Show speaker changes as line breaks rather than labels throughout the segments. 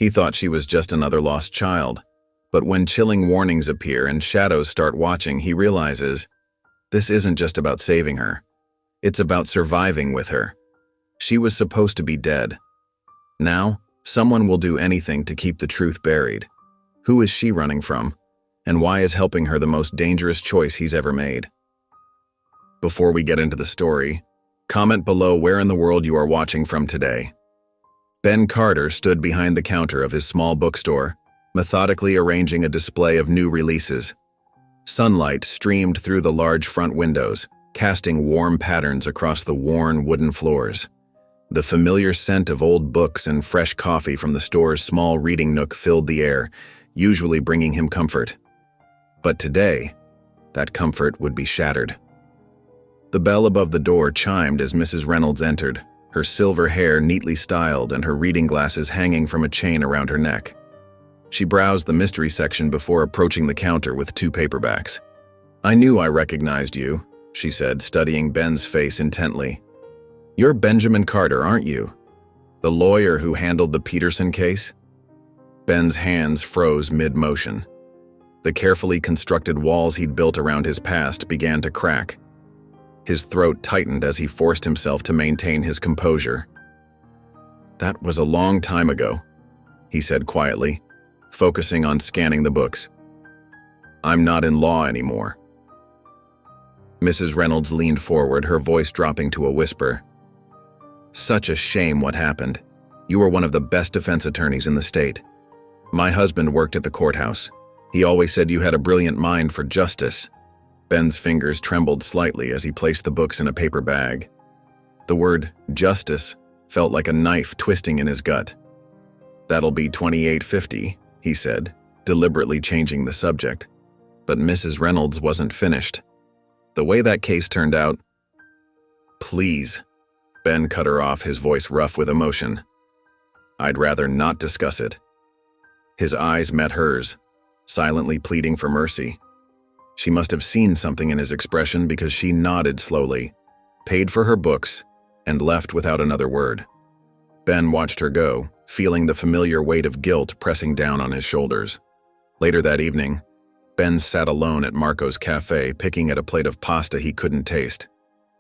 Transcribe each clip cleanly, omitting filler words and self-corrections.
He thought she was just another lost child. But when chilling warnings appear and shadows start watching, he realizes this isn't just about saving her. It's about surviving with her. She was supposed to be dead. Now, someone will do anything to keep the truth buried. Who is she running from? And why is helping her the most dangerous choice he's ever made? Before we get into the story, comment below where in the world you are watching from today. Ben Carter stood behind the counter of his small bookstore, methodically arranging a display of new releases. Sunlight streamed through the large front windows, casting warm patterns across the worn wooden floors. The familiar scent of old books and fresh coffee from the store's small reading nook filled the air, usually bringing him comfort. But today, that comfort would be shattered. The bell above the door chimed as Mrs. Reynolds entered, her silver hair neatly styled and her reading glasses hanging from a chain around her neck. She browsed the mystery section before approaching the counter with 2 paperbacks. "I knew I recognized you," she said, studying Ben's face intently. "You're Benjamin Carter, aren't you? The lawyer who handled the Peterson case?" Ben's hands froze mid-motion. The carefully constructed walls he'd built around his past began to crack. His throat tightened as he forced himself to maintain his composure. "That was a long time ago," he said quietly, focusing on scanning the books. "I'm not in law anymore." Mrs. Reynolds leaned forward, her voice dropping to a whisper. "Such a shame what happened. You were one of the best defense attorneys in the state. My husband worked at the courthouse. He always said you had a brilliant mind for justice." Ben's fingers trembled slightly as he placed the books in a paper bag. The word justice felt like a knife twisting in his gut. "That'll be $28.50, he said, deliberately changing the subject. But Mrs. Reynolds wasn't finished. The way that case turned out— "Please," Ben cut her off, his voice rough with emotion. "I'd rather not discuss it." His eyes met hers, silently pleading for mercy. She must have seen something in his expression because she nodded slowly, paid for her books, and left without another word. Ben watched her go, feeling the familiar weight of guilt pressing down on his shoulders. Later that evening, Ben sat alone at Marco's cafe, picking at a plate of pasta he couldn't taste.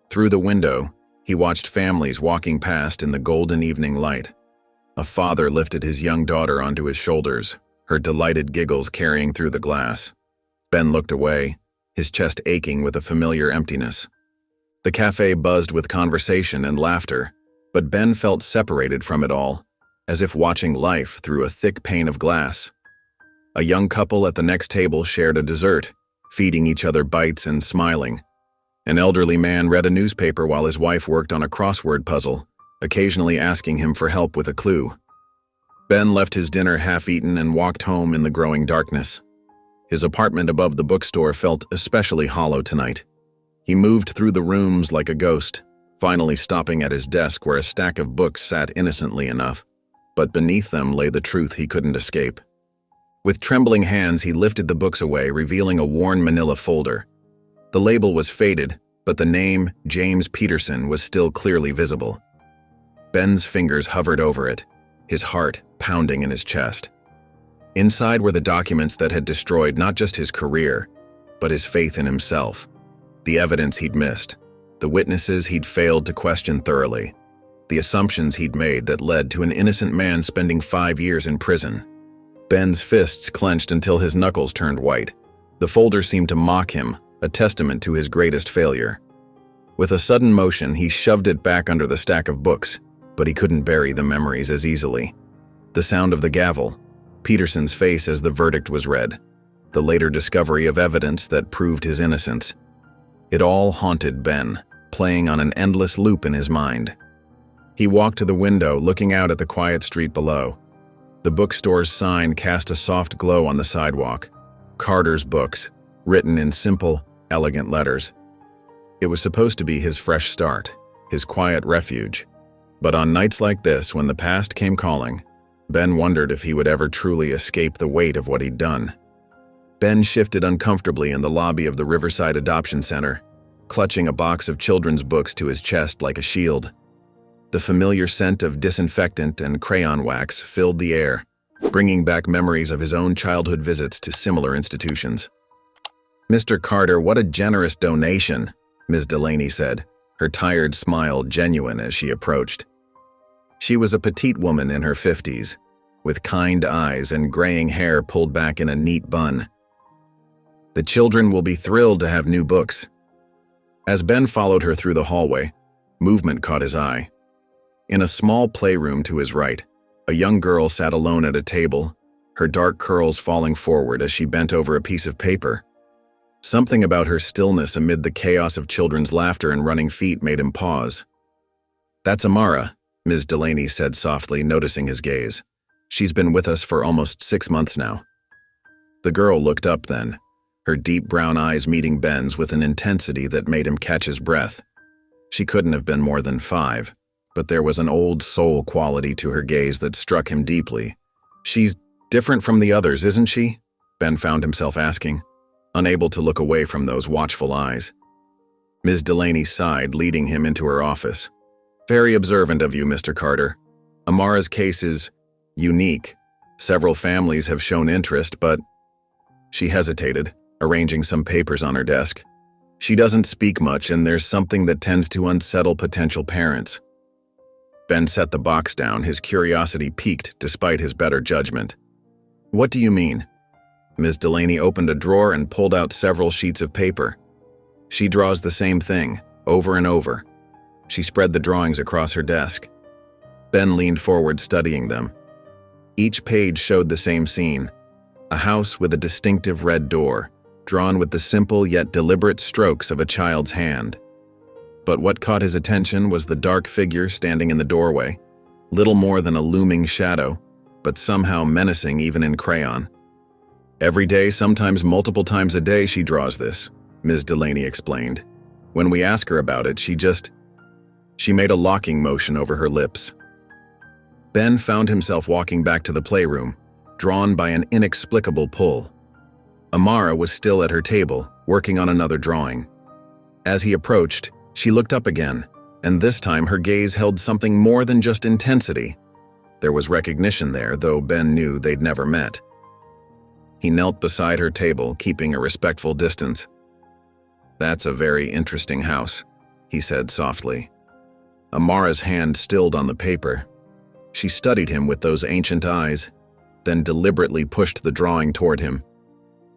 Through the window, he watched families walking past in the golden evening light. A father lifted his young daughter onto his shoulders, her delighted giggles carrying through the glass. Ben looked away, his chest aching with a familiar emptiness. The cafe buzzed with conversation and laughter, but Ben felt separated from it all, as if watching life through a thick pane of glass. A young couple at the next table shared a dessert, feeding each other bites and smiling. An elderly man read a newspaper while his wife worked on a crossword puzzle, occasionally asking him for help with a clue. Ben left his dinner half-eaten and walked home in the growing darkness. His apartment above the bookstore felt especially hollow tonight. He moved through the rooms like a ghost, finally stopping at his desk where a stack of books sat innocently enough, but beneath them lay the truth he couldn't escape. With trembling hands, he lifted the books away, revealing a worn manila folder. The label was faded, but the name, James Peterson, was still clearly visible. Ben's fingers hovered over it, his heart pounding in his chest. Inside were the documents that had destroyed not just his career, but his faith in himself. The evidence he'd missed, the witnesses he'd failed to question thoroughly, the assumptions he'd made that led to an innocent man spending 5 years in prison. Ben's fists clenched until his knuckles turned white. The folder seemed to mock him, a testament to his greatest failure. With a sudden motion, he shoved it back under the stack of books, but he couldn't bury the memories as easily. The sound of the gavel, Peterson's face as the verdict was read, the later discovery of evidence that proved his innocence. It all haunted Ben, playing on an endless loop in his mind. He walked to the window, looking out at the quiet street below. The bookstore's sign cast a soft glow on the sidewalk. Carter's Books, written in simple, elegant letters. It was supposed to be his fresh start, his quiet refuge. But on nights like this, when the past came calling, Ben wondered if he would ever truly escape the weight of what he'd done. Ben shifted uncomfortably in the lobby of the Riverside Adoption Center, clutching a box of children's books to his chest like a shield. The familiar scent of disinfectant and crayon wax filled the air, bringing back memories of his own childhood visits to similar institutions. "Mr. Carter, what a generous donation," Ms. Delaney said, her tired smile genuine as she approached. She was a petite woman in her 50s, with kind eyes and graying hair pulled back in a neat bun. "The children will be thrilled to have new books." As Ben followed her through the hallway, movement caught his eye. In a small playroom to his right, a young girl sat alone at a table, her dark curls falling forward as she bent over a piece of paper. Something about her stillness amid the chaos of children's laughter and running feet made him pause. "That's Amara," Ms. Delaney said softly, noticing his gaze. "She's been with us for almost 6 months now." The girl looked up then, her deep brown eyes meeting Ben's with an intensity that made him catch his breath. She couldn't have been more than 5, but there was an old soul quality to her gaze that struck him deeply. "She's different from the others, isn't she?" Ben found himself asking, unable to look away from those watchful eyes. Ms. Delaney sighed, leading him into her office. "Very observant of you, Mr. Carter. Amara's case is unique. Several families have shown interest, but—" She hesitated, arranging some papers on her desk. "She doesn't speak much, and there's something that tends to unsettle potential parents." Ben set the box down, his curiosity piqued despite his better judgment. "What do you mean?" Ms. Delaney opened a drawer and pulled out several sheets of paper. "She draws the same thing, over and over." She spread the drawings across her desk. Ben leaned forward, studying them. Each page showed the same scene, a house with a distinctive red door, drawn with the simple yet deliberate strokes of a child's hand. But what caught his attention was the dark figure standing in the doorway, little more than a looming shadow, but somehow menacing even in crayon. "Every day, sometimes multiple times a day, she draws this," Ms. Delaney explained. "When we ask her about it, she made a locking motion over her lips. Ben found himself walking back to the playroom, drawn by an inexplicable pull. Amara was still at her table, working on another drawing. As he approached, she looked up again, and this time her gaze held something more than just intensity. There was recognition there, though Ben knew they'd never met. He knelt beside her table, keeping a respectful distance. "That's a very interesting house," he said softly. Amara's hand stilled on the paper. She studied him with those ancient eyes, then deliberately pushed the drawing toward him.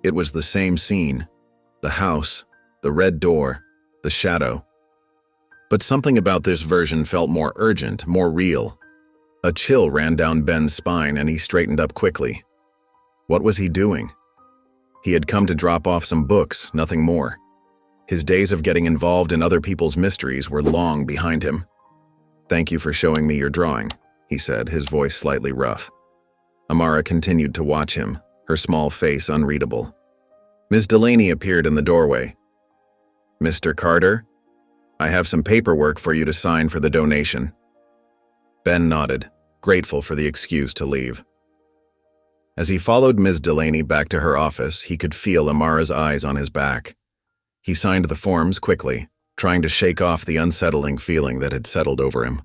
It was the same scene, the house, the red door, the shadow. But something about this version felt more urgent, more real. A chill ran down Ben's spine and he straightened up quickly. What was he doing? He had come to drop off some books, nothing more. His days of getting involved in other people's mysteries were long behind him. "Thank you for showing me your drawing," he said, his voice slightly rough. Amara continued to watch him, her small face unreadable. Ms. Delaney appeared in the doorway. "Mr. Carter, I have some paperwork for you to sign for the donation." Ben nodded, grateful for the excuse to leave. As he followed Ms. Delaney back to her office, he could feel Amara's eyes on his back. He signed the forms quickly, trying to shake off the unsettling feeling that had settled over him.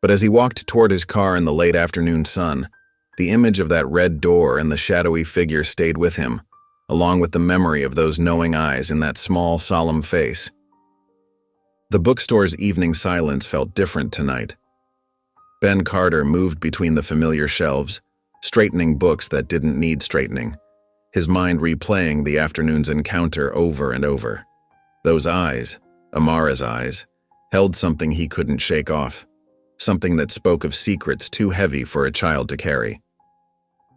But as he walked toward his car in the late afternoon sun, the image of that red door and the shadowy figure stayed with him, along with the memory of those knowing eyes in that small, solemn face. The bookstore's evening silence felt different tonight. Ben Carter moved between the familiar shelves, straightening books that didn't need straightening, his mind replaying the afternoon's encounter over and over. Those eyes, Amara's eyes, held something he couldn't shake off, something that spoke of secrets too heavy for a child to carry.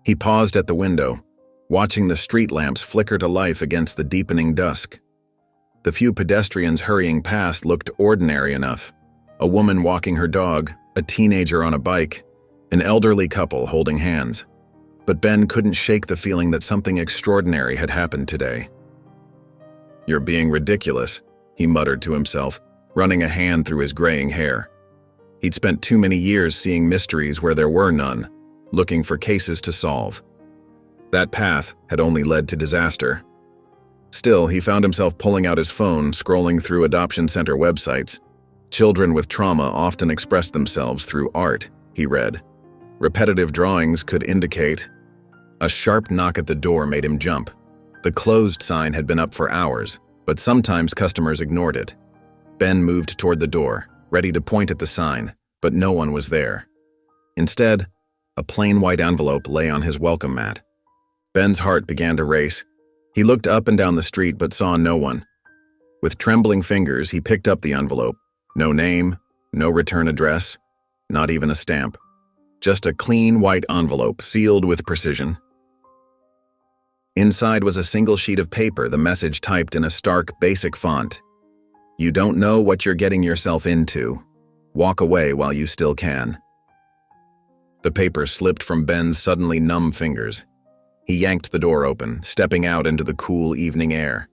He paused at the window, watching the street lamps flicker to life against the deepening dusk. The few pedestrians hurrying past looked ordinary enough. A woman walking her dog, a teenager on a bike, an elderly couple holding hands. But Ben couldn't shake the feeling that something extraordinary had happened today. "You're being ridiculous," he muttered to himself, running a hand through his graying hair. He'd spent too many years seeing mysteries where there were none, looking for cases to solve. That path had only led to disaster. Still, he found himself pulling out his phone, scrolling through adoption center websites. Children with trauma often express themselves through art, he read. repetitive drawings could indicate. A sharp knock at the door made him jump. The closed sign had been up for hours, but sometimes customers ignored it. Ben moved toward the door, ready to point at the sign, but no one was there. Instead, a plain white envelope lay on his welcome mat. Ben's heart began to race. He looked up and down the street but saw no one. With trembling fingers, he picked up the envelope. No name, no return address, not even a stamp. Just a clean white envelope, sealed with precision. Inside was a single sheet of paper, the message typed in a stark, basic font. You don't know what you're getting yourself into. Walk away while you still can. The paper slipped from Ben's suddenly numb fingers. He yanked the door open, stepping out into the cool evening air.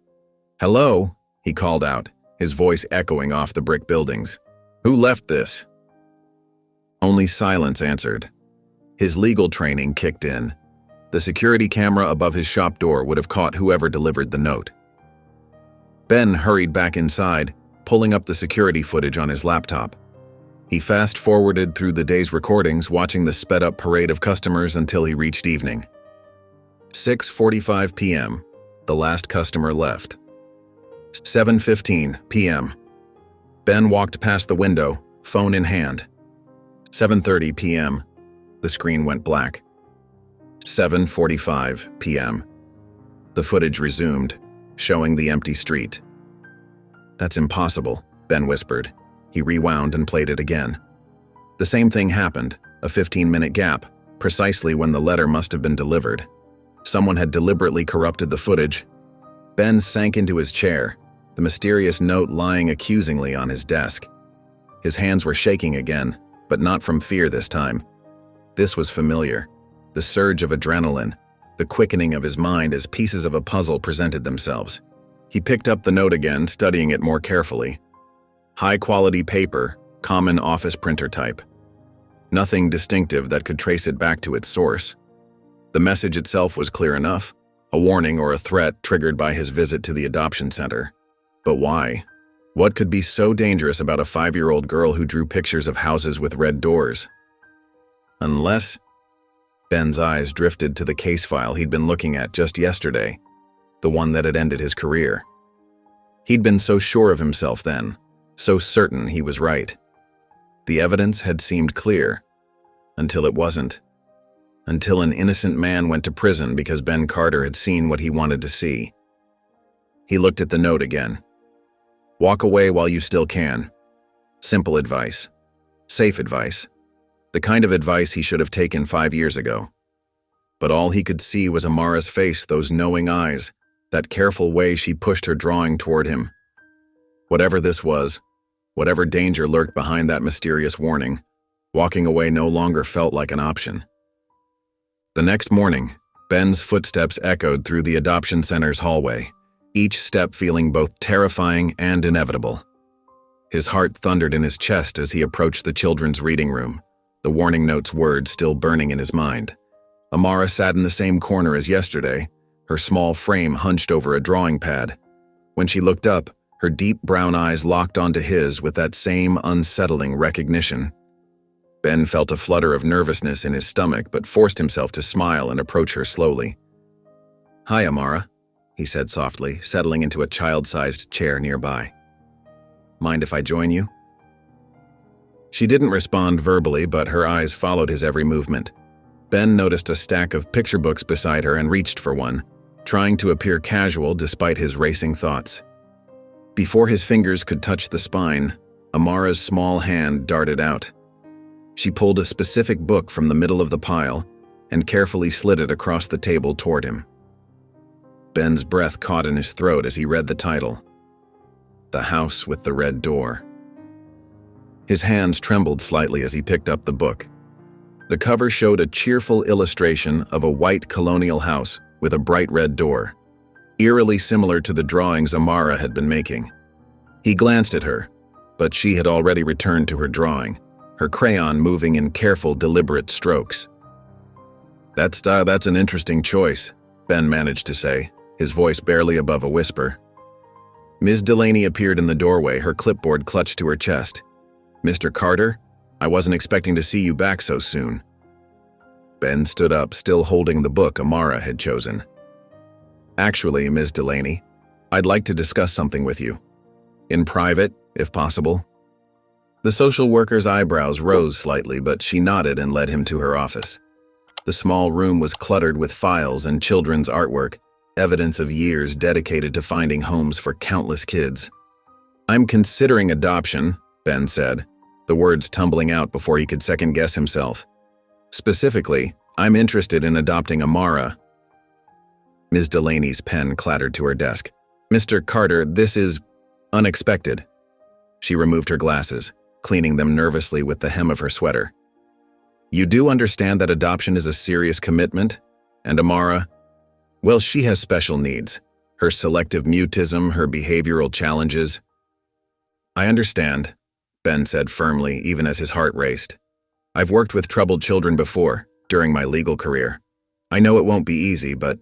"Hello?" he called out, his voice echoing off the brick buildings. "Who left this?" Only silence answered. His legal training kicked in. The security camera above his shop door would have caught whoever delivered the note. Ben hurried back inside, pulling up the security footage on his laptop. He fast-forwarded through the day's recordings, watching the sped-up parade of customers until he reached evening. 6:45 p.m. The last customer left. 7:15 p.m. Ben walked past the window, phone in hand. 7:30 p.m. The screen went black. 7:45 p.m. The footage resumed, showing the empty street. "That's impossible," Ben whispered. He rewound and played it again. The same thing happened, a 15-minute gap, precisely when the letter must have been delivered. Someone had deliberately corrupted the footage. Ben sank into his chair, the mysterious note lying accusingly on his desk. His hands were shaking again, but not from fear this time. This was familiar. The surge of adrenaline, the quickening of his mind as pieces of a puzzle presented themselves. He picked up the note again, studying it more carefully. High-quality paper, common office printer type. Nothing distinctive that could trace it back to its source. The message itself was clear enough, a warning or a threat triggered by his visit to the adoption center. But why? What could be so dangerous about a 5-year-old girl who drew pictures of houses with red doors? Unless... Ben's eyes drifted to the case file he'd been looking at just yesterday, the one that had ended his career. He'd been so sure of himself then, so certain he was right. The evidence had seemed clear, until it wasn't. Until an innocent man went to prison because Ben Carter had seen what he wanted to see. He looked at the note again. Walk away while you still can. Simple advice. Safe advice. The kind of advice he should have taken 5 years ago. But all he could see was Amara's face, those knowing eyes, that careful way she pushed her drawing toward him. Whatever this was, whatever danger lurked behind that mysterious warning, walking away no longer felt like an option. The next morning, Ben's footsteps echoed through the adoption center's hallway, each step feeling both terrifying and inevitable. His heart thundered in his chest as he approached the children's reading room, the warning note's words still burning in his mind. Amara sat in the same corner as yesterday, her small frame hunched over a drawing pad. When she looked up, her deep brown eyes locked onto his with that same unsettling recognition. Ben felt a flutter of nervousness in his stomach but forced himself to smile and approach her slowly. "Hi, Amara," he said softly, settling into a child-sized chair nearby. "Mind if I join you?" She didn't respond verbally, but her eyes followed his every movement. Ben noticed a stack of picture books beside her and reached for one, trying to appear casual despite his racing thoughts. Before his fingers could touch the spine, Amara's small hand darted out. She pulled a specific book from the middle of the pile and carefully slid it across the table toward him. Ben's breath caught in his throat as he read the title, The House with the Red Door. His hands trembled slightly as he picked up the book. The cover showed a cheerful illustration of a white colonial house with a bright red door, eerily similar to the drawings Amara had been making. He glanced at her, but she had already returned to her drawing, her crayon moving in careful, deliberate strokes. That's an interesting choice," Ben managed to say, his voice barely above a whisper. Ms. Delaney appeared in the doorway, her clipboard clutched to her chest. "Mr. Carter, I wasn't expecting to see you back so soon." Ben stood up, still holding the book Amara had chosen. "Actually, Ms. Delaney, I'd like to discuss something with you. In private, if possible." The social worker's eyebrows rose slightly, but she nodded and led him to her office. The small room was cluttered with files and children's artwork, evidence of years dedicated to finding homes for countless kids. "I'm considering adoption," Ben said, the words tumbling out before he could second-guess himself. "Specifically, I'm interested in adopting Amara." Ms. Delaney's pen clattered to her desk. "Mr. Carter, this is unexpected." She removed her glasses, cleaning them nervously with the hem of her sweater. "You do understand that adoption is a serious commitment? And Amara, well, she has special needs. Her selective mutism, her behavioral challenges." "I understand," Ben said firmly, even as his heart raced. "I've worked with troubled children before, during my legal career. I know it won't be easy, but—"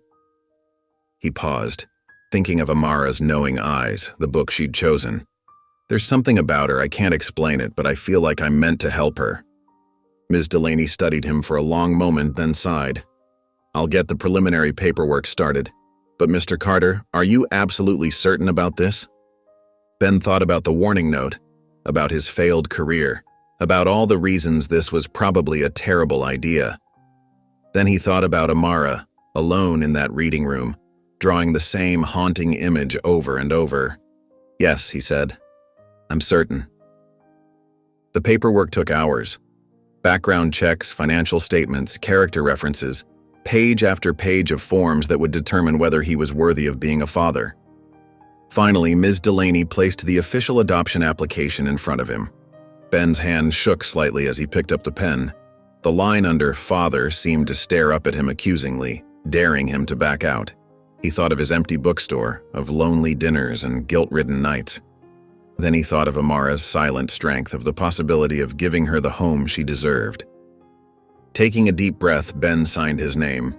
He paused, thinking of Amara's knowing eyes, the book she'd chosen. "There's something about her, I can't explain it, but I feel like I'm meant to help her." Ms. Delaney studied him for a long moment, then sighed. "I'll get the preliminary paperwork started. But Mr. Carter, are you absolutely certain about this?" Ben thought about the warning note, about his failed career, about all the reasons this was probably a terrible idea. Then he thought about Amara, alone in that reading room, drawing the same haunting image over and over. "Yes," he said. "I'm certain." The paperwork took hours. Background checks, financial statements, character references, page after page of forms that would determine whether he was worthy of being a father. Finally, Ms. Delaney placed the official adoption application in front of him. Ben's hand shook slightly as he picked up the pen. The line under "father" seemed to stare up at him accusingly, daring him to back out. He thought of his empty bookstore, of lonely dinners and guilt-ridden nights. Then he thought of Amara's silent strength, of the possibility of giving her the home she deserved. Taking a deep breath, Ben signed his name.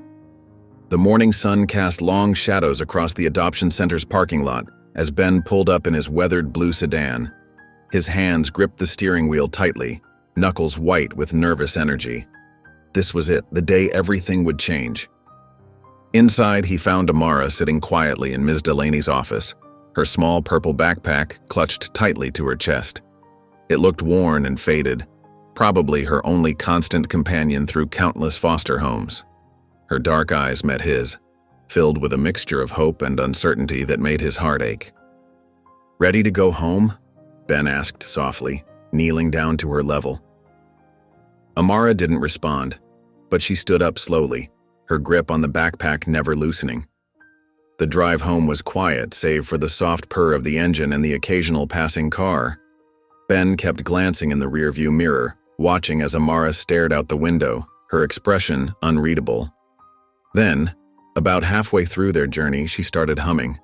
The morning sun cast long shadows across the adoption center's parking lot as Ben pulled up in his weathered blue sedan. His hands gripped the steering wheel tightly, knuckles white with nervous energy. This was it, the day everything would change. Inside, he found Amara sitting quietly in Ms. Delaney's office, her small purple backpack clutched tightly to her chest. It looked worn and faded, probably her only constant companion through countless foster homes. Her dark eyes met his, filled with a mixture of hope and uncertainty that made his heart ache. "Ready to go home?" Ben asked softly, kneeling down to her level. Amara didn't respond, but she stood up slowly, her grip on the backpack never loosening. The drive home was quiet, save for the soft purr of the engine and the occasional passing car. Ben kept glancing in the rearview mirror, watching as Amara stared out the window, her expression unreadable. Then, about halfway through their journey, she started humming.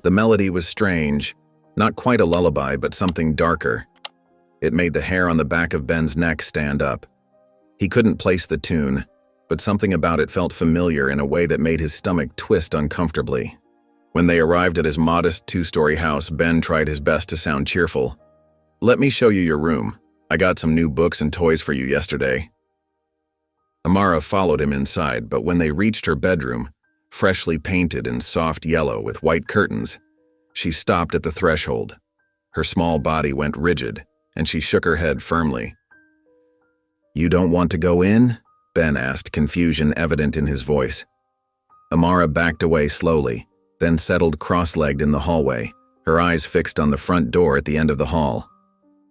The melody was strange, not quite a lullaby, but something darker. It made the hair on the back of Ben's neck stand up. He couldn't place the tune, but something about it felt familiar in a way that made his stomach twist uncomfortably. When they arrived at his modest two-story house, Ben tried his best to sound cheerful. "Let me show you your room. I got some new books and toys for you yesterday." Amara followed him inside, but when they reached her bedroom, freshly painted in soft yellow with white curtains, she stopped at the threshold. Her small body went rigid, and she shook her head firmly. "You don't want to go in?" Ben asked, confusion evident in his voice. Amara backed away slowly, then settled cross-legged in the hallway, her eyes fixed on the front door at the end of the hall.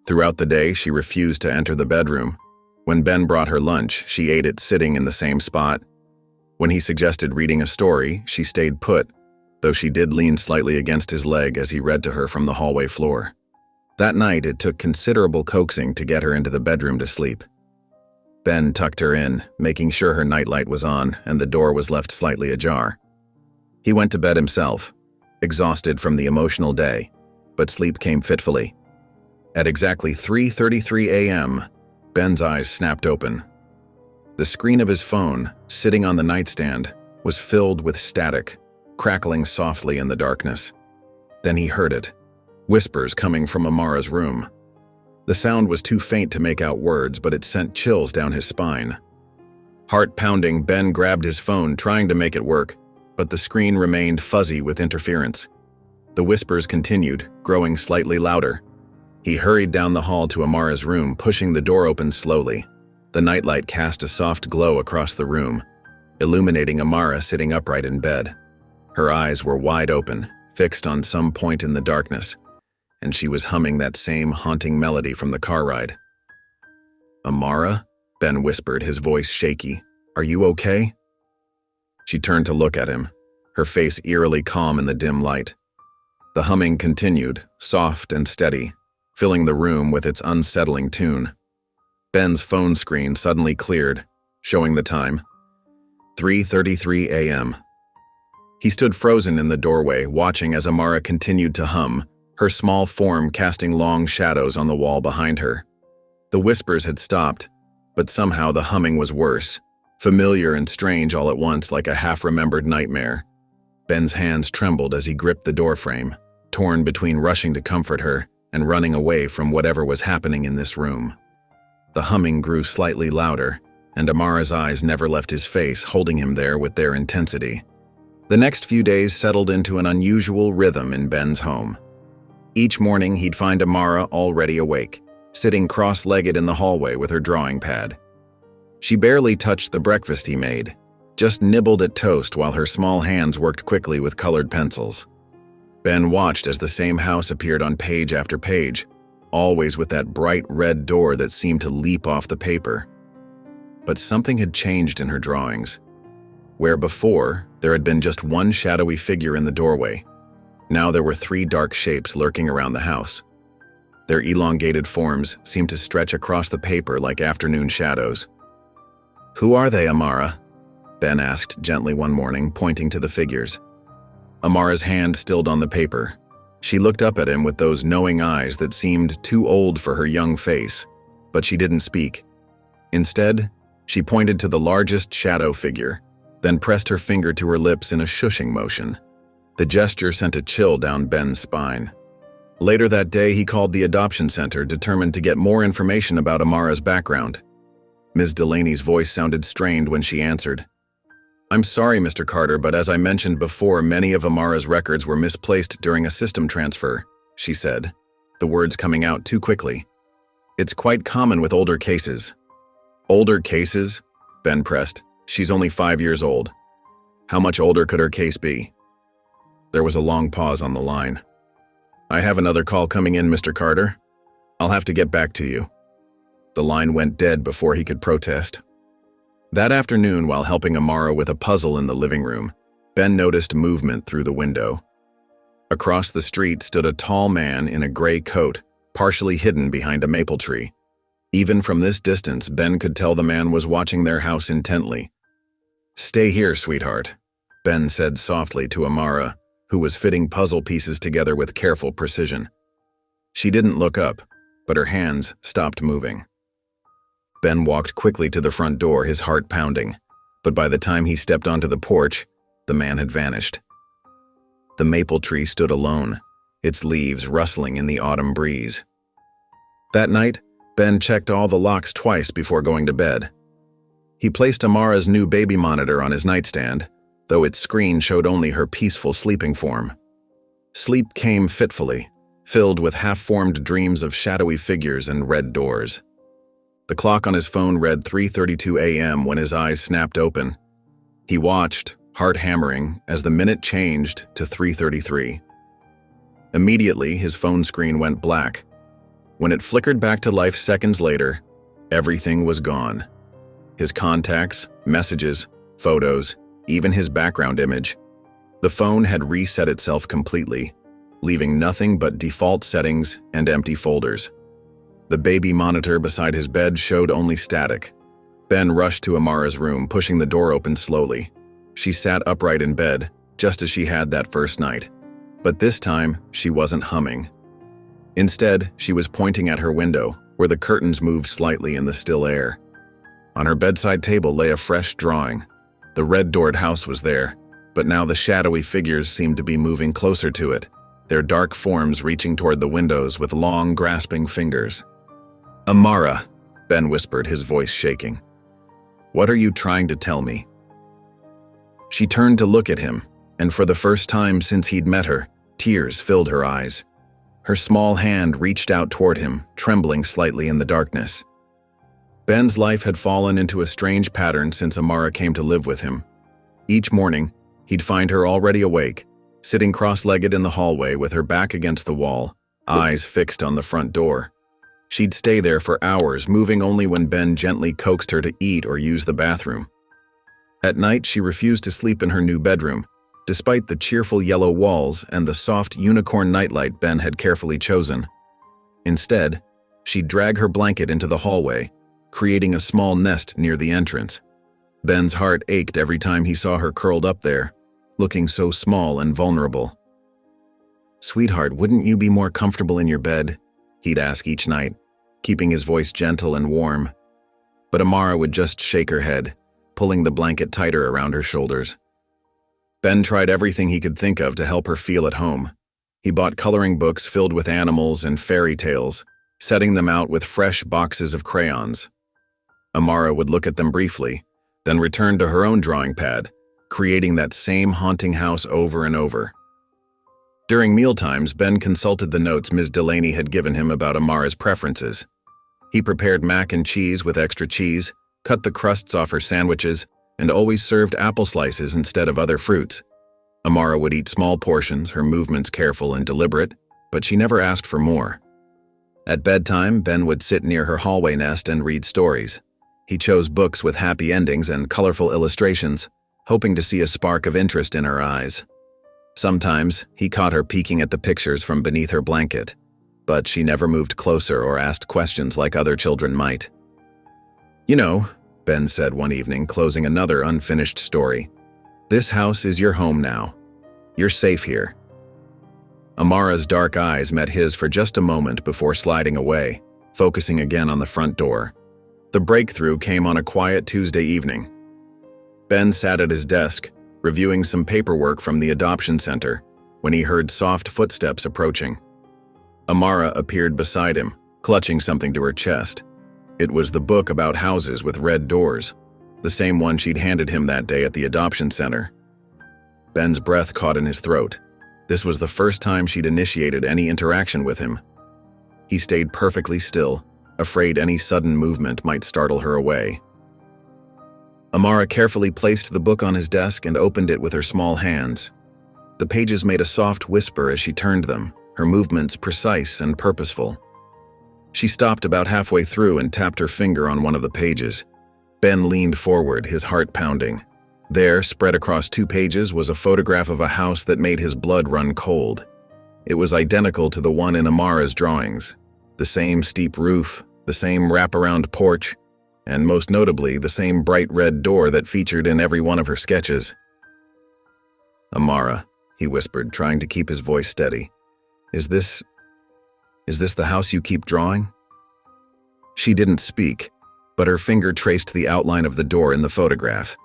Throughout the day, she refused to enter the bedroom. When Ben brought her lunch, she ate it sitting in the same spot. When he suggested reading a story, she stayed put, though she did lean slightly against his leg as he read to her from the hallway floor. That night, it took considerable coaxing to get her into the bedroom to sleep. Ben tucked her in, making sure her nightlight was on and the door was left slightly ajar. He went to bed himself, exhausted from the emotional day, but sleep came fitfully. At exactly 3:33 a.m., Ben's eyes snapped open. The screen of his phone, sitting on the nightstand, was filled with static, crackling softly in the darkness. Then he heard it, whispers coming from Amara's room. The sound was too faint to make out words, but it sent chills down his spine. Heart pounding, Ben grabbed his phone, trying to make it work, but the screen remained fuzzy with interference. The whispers continued, growing slightly louder. He hurried down the hall to Amara's room, pushing the door open slowly. The nightlight cast a soft glow across the room, illuminating Amara sitting upright in bed. Her eyes were wide open, fixed on some point in the darkness, and she was humming that same haunting melody from the car ride. "Amara?" Ben whispered, his voice shaky. "Are you okay?" She turned to look at him, her face eerily calm in the dim light. The humming continued, soft and steady, filling the room with its unsettling tune. Ben's phone screen suddenly cleared, showing the time. 3:33 a.m. He stood frozen in the doorway, watching as Amara continued to hum, her small form casting long shadows on the wall behind her. The whispers had stopped, but somehow the humming was worse, familiar and strange all at once, like a half-remembered nightmare. Ben's hands trembled as he gripped the doorframe, torn between rushing to comfort her and running away from whatever was happening in this room. The humming grew slightly louder, and Amara's eyes never left his face, holding him there with their intensity. The next few days settled into an unusual rhythm in Ben's home. Each morning he'd find Amara already awake, sitting cross-legged in the hallway with her drawing pad. She barely touched the breakfast he made, just nibbled at toast while her small hands worked quickly with colored pencils. Ben watched as the same house appeared on page after page, always with that bright red door that seemed to leap off the paper. But something had changed in her drawings. Where before, there had been just one shadowy figure in the doorway, now there were 3 dark shapes lurking around the house. Their elongated forms seemed to stretch across the paper like afternoon shadows. "Who are they, Amara?" Ben asked gently one morning, pointing to the figures. Amara's hand stilled on the paper. She looked up at him with those knowing eyes that seemed too old for her young face, but she didn't speak. Instead, she pointed to the largest shadow figure, then pressed her finger to her lips in a shushing motion. The gesture sent a chill down Ben's spine. Later that day, he called the adoption center, determined to get more information about Amara's background. Ms. Delaney's voice sounded strained when she answered. "I'm sorry, Mr. Carter, but as I mentioned before, many of Amara's records were misplaced during a system transfer," she said, the words coming out too quickly. "It's quite common with older cases." "Older cases?" Ben pressed. "She's only 5 years old. How much older could her case be?" There was a long pause on the line. "I have another call coming in, Mr. Carter. I'll have to get back to you." The line went dead before he could protest. That afternoon, while helping Amara with a puzzle in the living room, Ben noticed movement through the window. Across the street stood a tall man in a gray coat, partially hidden behind a maple tree. Even from this distance, Ben could tell the man was watching their house intently. "Stay here, sweetheart," Ben said softly to Amara, who was fitting puzzle pieces together with careful precision. She didn't look up, but her hands stopped moving. Ben walked quickly to the front door, his heart pounding, but by the time he stepped onto the porch, the man had vanished. The maple tree stood alone, its leaves rustling in the autumn breeze. That night, Ben checked all the locks twice before going to bed. He placed Amara's new baby monitor on his nightstand, though its screen showed only her peaceful sleeping form. Sleep came fitfully, filled with half-formed dreams of shadowy figures and red doors. The clock on his phone read 3:32 a.m. when his eyes snapped open. He watched, heart hammering, as the minute changed to 3:33. Immediately, his phone screen went black. When it flickered back to life seconds later, everything was gone. His contacts, messages, photos, even his background image. The phone had reset itself completely, leaving nothing but default settings and empty folders. The baby monitor beside his bed showed only static. Ben rushed to Amara's room, pushing the door open slowly. She sat upright in bed, just as she had that first night. But this time, she wasn't humming. Instead, she was pointing at her window, where the curtains moved slightly in the still air. On her bedside table lay a fresh drawing. The red-doored house was there, but now the shadowy figures seemed to be moving closer to it, their dark forms reaching toward the windows with long, grasping fingers. "Amara," Ben whispered, his voice shaking. What are you trying to tell me?" She turned to look at him, and for the first time since he'd met her, tears filled her eyes. Her small hand reached out toward him, trembling slightly in the darkness. Ben's life had fallen into a strange pattern since Amara came to live with him. Each morning, he'd find her already awake, sitting cross-legged in the hallway with her back against the wall, eyes fixed on the front door. She'd stay there for hours, moving only when Ben gently coaxed her to eat or use the bathroom. At night, she refused to sleep in her new bedroom, despite the cheerful yellow walls and the soft unicorn nightlight Ben had carefully chosen. Instead, she'd drag her blanket into the hallway, creating a small nest near the entrance. Ben's heart ached every time he saw her curled up there, looking so small and vulnerable. "Sweetheart, wouldn't you be more comfortable in your bed?" he'd ask each night, keeping his voice gentle and warm. But Amara would just shake her head, pulling the blanket tighter around her shoulders. Ben tried everything he could think of to help her feel at home. He bought coloring books filled with animals and fairy tales, setting them out with fresh boxes of crayons. Amara would look at them briefly, then return to her own drawing pad, creating that same haunting house over and over. During mealtimes, Ben consulted the notes Ms. Delaney had given him about Amara's preferences. He prepared mac and cheese with extra cheese, cut the crusts off her sandwiches, and always served apple slices instead of other fruits. Amara would eat small portions, her movements careful and deliberate, but she never asked for more. At bedtime, Ben would sit near her hallway nest and read stories. He chose books with happy endings and colorful illustrations, hoping to see a spark of interest in her eyes. Sometimes, he caught her peeking at the pictures from beneath her blanket, but she never moved closer or asked questions like other children might. "You know," Ben said one evening, closing another unfinished story, "this house is your home now. You're safe here." Amara's dark eyes met his for just a moment before sliding away, focusing again on the front door. The breakthrough came on a quiet Tuesday evening. Ben sat at his desk, reviewing some paperwork from the adoption center, when he heard soft footsteps approaching. Amara appeared beside him, clutching something to her chest. It was the book about houses with red doors, the same one she'd handed him that day at the adoption center. Ben's breath caught in his throat. This was the first time she'd initiated any interaction with him. He stayed perfectly still, afraid any sudden movement might startle her away. Amara carefully placed the book on his desk and opened it with her small hands. The pages made a soft whisper as she turned them, her movements precise and purposeful. She stopped about halfway through and tapped her finger on one of the pages. Ben leaned forward, his heart pounding. There, spread across 2 pages, was a photograph of a house that made his blood run cold. It was identical to the one in Amara's drawings. The same steep roof, the same wraparound porch, and most notably, the same bright red door that featured in every one of her sketches. "Amara," he whispered, trying to keep his voice steady. Is this the house you keep drawing?" She didn't speak, but her finger traced the outline of the door in the photograph.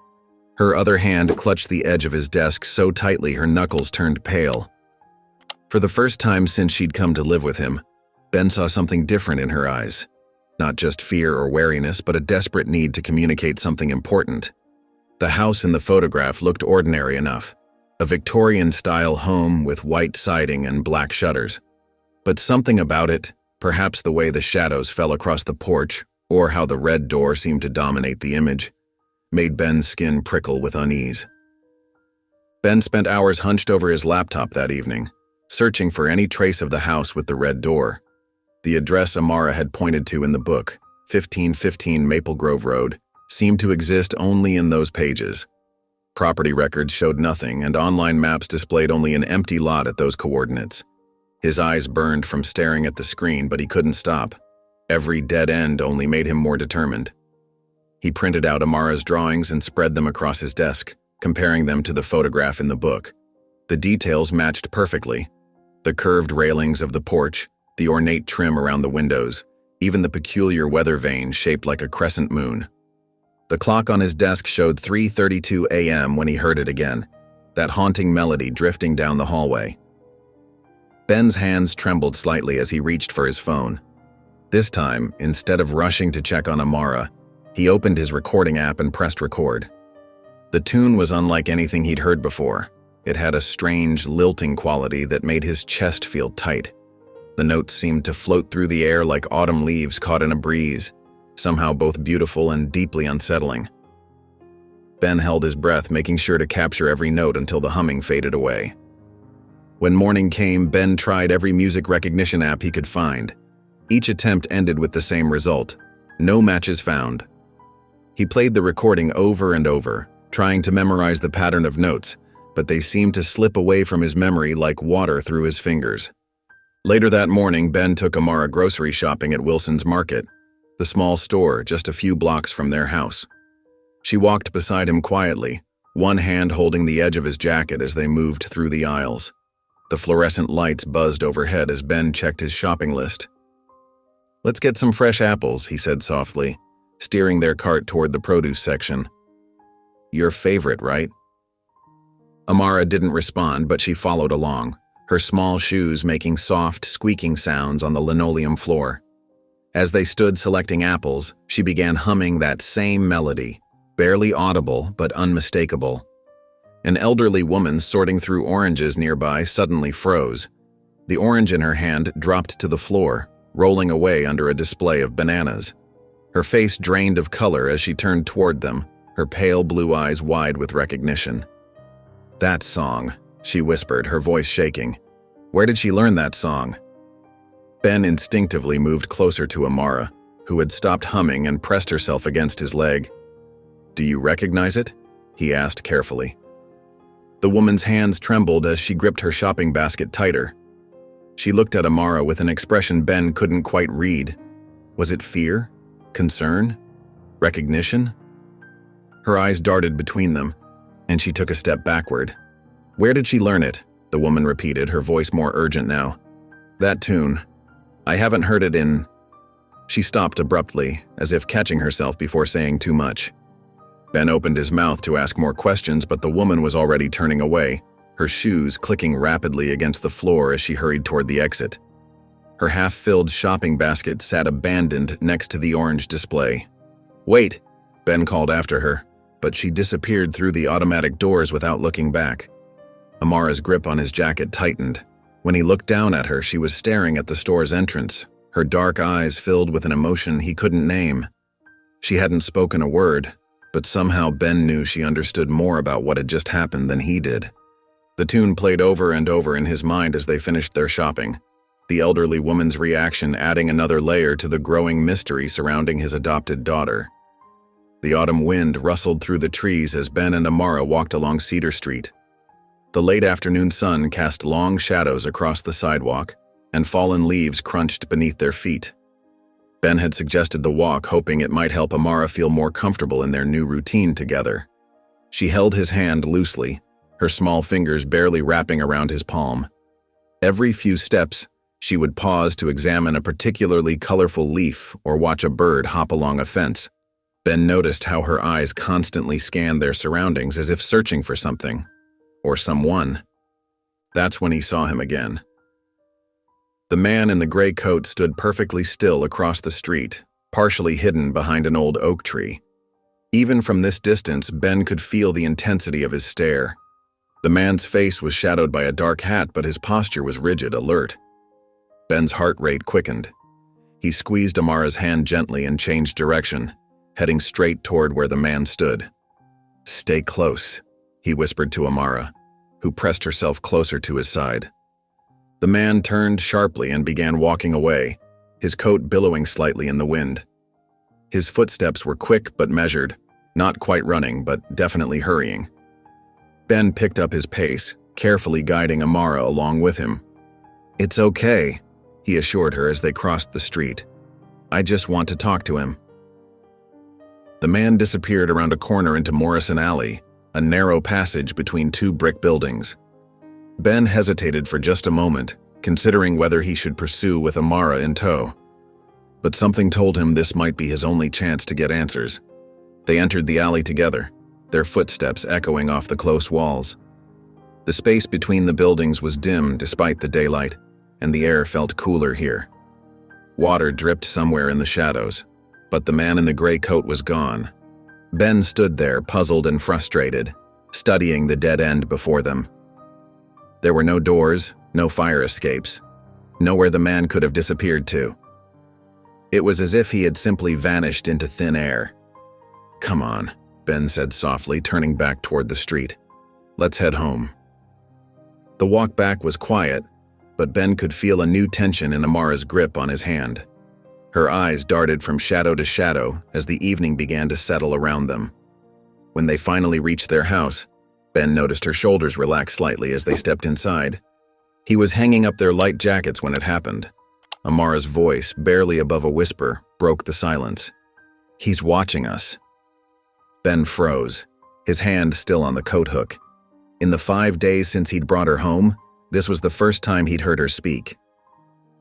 Her other hand clutched the edge of his desk so tightly her knuckles turned pale. For the first time since she'd come to live with him, Ben saw something different in her eyes. Not just fear or wariness, but a desperate need to communicate something important. The house in the photograph looked ordinary enough, a Victorian-style home with white siding and black shutters. But something about it, perhaps the way the shadows fell across the porch, or how the red door seemed to dominate the image, made Ben's skin prickle with unease. Ben spent hours hunched over his laptop that evening, searching for any trace of the house with the red door. The address Amara had pointed to in the book, 1515 Maple Grove Road, seemed to exist only in those pages. Property records showed nothing, and online maps displayed only an empty lot at those coordinates. His eyes burned from staring at the screen, but he couldn't stop. Every dead end only made him more determined. He printed out Amara's drawings and spread them across his desk, comparing them to the photograph in the book. The details matched perfectly. The curved railings of the porch, the ornate trim around the windows, even the peculiar weather vane shaped like a crescent moon. The clock on his desk showed 3:32 a.m. when he heard it again, that haunting melody drifting down the hallway. Ben's hands trembled slightly as he reached for his phone. This time, instead of rushing to check on Amara, He opened his recording app and pressed record. The tune was unlike anything he'd heard before. It had a strange, lilting quality that made his chest feel tight. The notes seemed to float through the air like autumn leaves caught in a breeze, somehow both beautiful and deeply unsettling. Ben held his breath, making sure to capture every note until the humming faded away. When morning came, Ben tried every music recognition app he could find. Each attempt ended with the same result: no matches found. He played the recording over and over, trying to memorize the pattern of notes, but they seemed to slip away from his memory like water through his fingers. Later that morning, Ben took Amara grocery shopping at Wilson's Market, the small store just a few blocks from their house. She walked beside him quietly, one hand holding the edge of his jacket as they moved through the aisles. The fluorescent lights buzzed overhead as Ben checked his shopping list. "Let's get some fresh apples," he said softly, steering their cart toward the produce section. "Your favorite, right?" Amara didn't respond, but she followed along, her small shoes making soft, squeaking sounds on the linoleum floor. As they stood selecting apples, she began humming that same melody, barely audible but unmistakable. An elderly woman sorting through oranges nearby suddenly froze. The orange in her hand dropped to the floor, rolling away under a display of bananas. Her face drained of color as she turned toward them, her pale blue eyes wide with recognition. "That song," she whispered, her voice shaking. "Where did she learn that song?" Ben instinctively moved closer to Amara, who had stopped humming and pressed herself against his leg. "Do you recognize it?" he asked carefully. The woman's hands trembled as she gripped her shopping basket tighter. She looked at Amara with an expression Ben couldn't quite read. Was it fear? Concern? Recognition? Her eyes darted between them, and she took a step backward. "Where did she learn it?" the woman repeated, her voice more urgent now. "That tune. I haven't heard it in—" She stopped abruptly, as if catching herself before saying too much. Ben opened his mouth to ask more questions, but the woman was already turning away, her shoes clicking rapidly against the floor as she hurried toward the exit. Her half-filled shopping basket sat abandoned next to the orange display. "Wait," Ben called after her, but she disappeared through the automatic doors without looking back. Amara's grip on his jacket tightened. When he looked down at her, she was staring at the store's entrance, her dark eyes filled with an emotion he couldn't name. She hadn't spoken a word, but somehow Ben knew she understood more about what had just happened than he did. The tune played over and over in his mind as they finished their shopping, the elderly woman's reaction adding another layer to the growing mystery surrounding his adopted daughter. The autumn wind rustled through the trees as Ben and Amara walked along Cedar Street. The late afternoon sun cast long shadows across the sidewalk, and fallen leaves crunched beneath their feet. Ben had suggested the walk, hoping it might help Amara feel more comfortable in their new routine together. She held his hand loosely, her small fingers barely wrapping around his palm. Every few steps, she would pause to examine a particularly colorful leaf or watch a bird hop along a fence. Ben noticed how her eyes constantly scanned their surroundings as if searching for something, or someone. That's when he saw him again. The man in the gray coat stood perfectly still across the street, partially hidden behind an old oak tree. Even from this distance, Ben could feel the intensity of his stare. The man's face was shadowed by a dark hat, but his posture was rigid, alert. Ben's heart rate quickened. He squeezed Amara's hand gently and changed direction, heading straight toward where the man stood. "Stay close," he whispered to Amara, who pressed herself closer to his side. The man turned sharply and began walking away, his coat billowing slightly in the wind. His footsteps were quick but measured, not quite running, but definitely hurrying. Ben picked up his pace, carefully guiding Amara along with him. "It's okay," he assured her as they crossed the street. "I just want to talk to him." The man disappeared around a corner into Morrison Alley, a narrow passage between two brick buildings. Ben hesitated for just a moment, considering whether he should pursue with Amara in tow. But something told him this might be his only chance to get answers. They entered the alley together, their footsteps echoing off the close walls. The space between the buildings was dim despite the daylight, and the air felt cooler here. Water dripped somewhere in the shadows, but the man in the gray coat was gone. Ben stood there, puzzled and frustrated, studying the dead end before them. There were no doors, no fire escapes, nowhere the man could have disappeared to. It was as if he had simply vanished into thin air. "Come on," Ben said softly, turning back toward the street. "Let's head home." The walk back was quiet, but Ben could feel a new tension in Amara's grip on his hand. Her eyes darted from shadow to shadow as the evening began to settle around them. When they finally reached their house, Ben noticed her shoulders relax slightly as they stepped inside. He was hanging up their light jackets when it happened. Amara's voice, barely above a whisper, broke the silence. "He's watching us." Ben froze, his hand still on the coat hook. In the 5 days since he'd brought her home, this was the first time he'd heard her speak.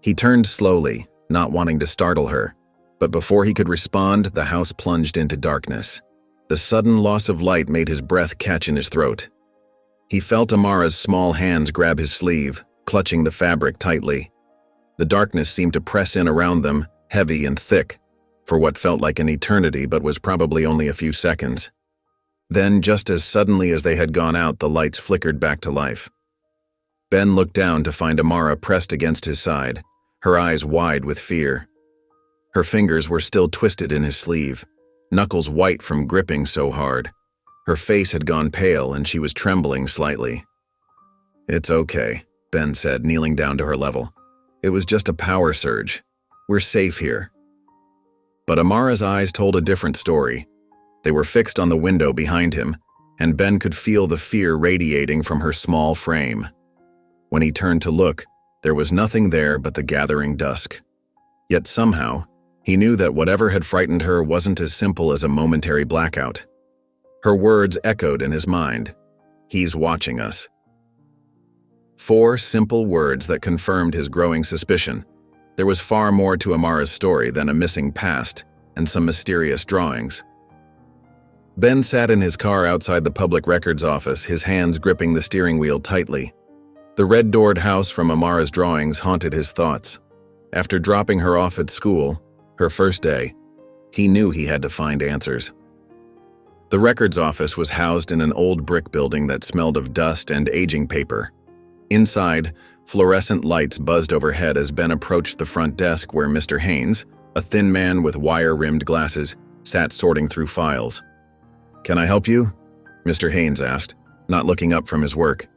He turned slowly, not wanting to startle her, but before he could respond, the house plunged into darkness. The sudden loss of light made his breath catch in his throat. He felt Amara's small hands grab his sleeve, clutching the fabric tightly. The darkness seemed to press in around them, heavy and thick, for what felt like an eternity but was probably only a few seconds. Then, just as suddenly as they had gone out, the lights flickered back to life. Ben looked down to find Amara pressed against his side, her eyes wide with fear. Her fingers were still twisted in his sleeve, knuckles white from gripping so hard. Her face had gone pale and she was trembling slightly. "It's okay," Ben said, kneeling down to her level. "It was just a power surge. We're safe here." But Amara's eyes told a different story. They were fixed on the window behind him, and Ben could feel the fear radiating from her small frame. When he turned to look, there was nothing there but the gathering dusk. Yet somehow, he knew that whatever had frightened her wasn't as simple as a momentary blackout. Her words echoed in his mind. "He's watching us." 4 simple words that confirmed his growing suspicion. There was far more to Amara's story than a missing past and some mysterious drawings. Ben sat in his car outside the public records office, his hands gripping the steering wheel tightly. The red-doored house from Amara's drawings haunted his thoughts. After dropping her off at school, her first day, he knew he had to find answers. The records office was housed in an old brick building that smelled of dust and aging paper. Inside, fluorescent lights buzzed overhead as Ben approached the front desk where Mr. Haynes, a thin man with wire-rimmed glasses, sat sorting through files. "Can I help you?" Mr. Haynes asked, not looking up from his work.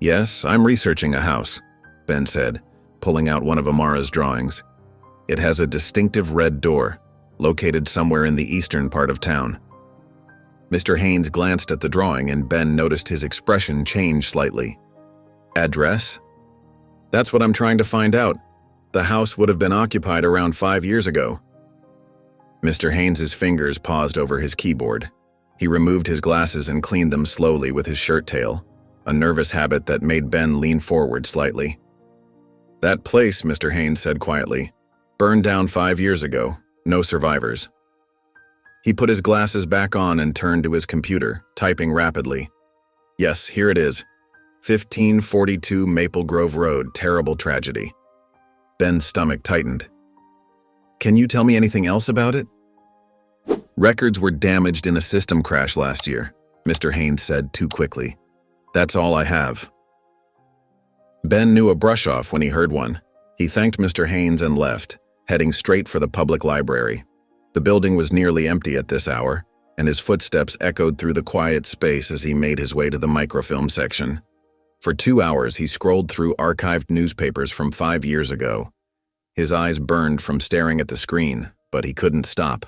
"Yes, I'm researching a house," Ben said, pulling out one of Amara's drawings. "It has a distinctive red door, located somewhere in the eastern part of town." Mr. Haynes glanced at the drawing and Ben noticed his expression change slightly. "Address?" "That's what I'm trying to find out. The house would have been occupied around 5 years ago." Mr. Haynes's fingers paused over his keyboard. He removed his glasses and cleaned them slowly with his shirt tail, a nervous habit that made Ben lean forward slightly. "That place," Mr. Haynes said quietly, "burned down 5 years ago. No survivors." He put his glasses back on and turned to his computer, typing rapidly. "Yes, here it is. 1542 Maple Grove Road, terrible tragedy." Ben's stomach tightened. "Can you tell me anything else about it?" "Records were damaged in a system crash last year," Mr. Haynes said too quickly. "That's all I have." Ben knew a brush-off when he heard one. He thanked Mr. Haynes and left, heading straight for the public library. The building was nearly empty at this hour, and his footsteps echoed through the quiet space as he made his way to the microfilm section. For 2 hours, he scrolled through archived newspapers from 5 years ago. His eyes burned from staring at the screen, but he couldn't stop.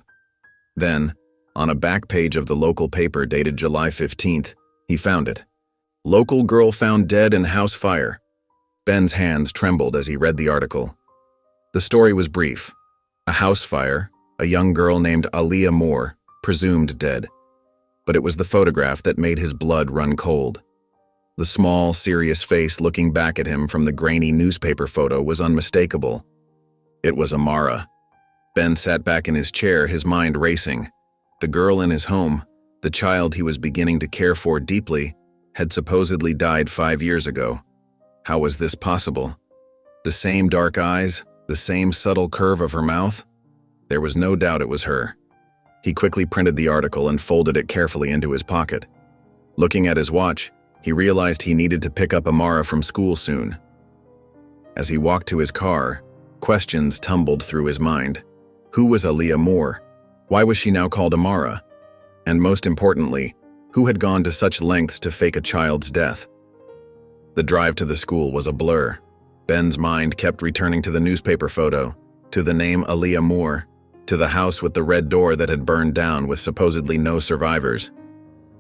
Then, on a back page of the local paper dated July 15th, he found it. "Local girl found dead in house fire." Ben's hands trembled as he read the article. The story was brief. A house fire, a young girl named Aaliyah Moore, presumed dead. But it was the photograph that made his blood run cold. The small, serious face looking back at him from the grainy newspaper photo was unmistakable. It was Amara. Ben sat back in his chair, his mind racing. The girl in his home, the child he was beginning to care for deeply, had supposedly died 5 years ago. How was this possible? The same dark eyes, the same subtle curve of her mouth? There was no doubt it was her. He quickly printed the article and folded it carefully into his pocket. Looking at his watch, he realized he needed to pick up Amara from school soon. As he walked to his car, questions tumbled through his mind. Who was Aaliyah Moore? Why was she now called Amara? And most importantly, who had gone to such lengths to fake a child's death? The drive to the school was a blur. Ben's mind kept returning to the newspaper photo, to the name Aaliyah Moore, to the house with the red door that had burned down with supposedly no survivors.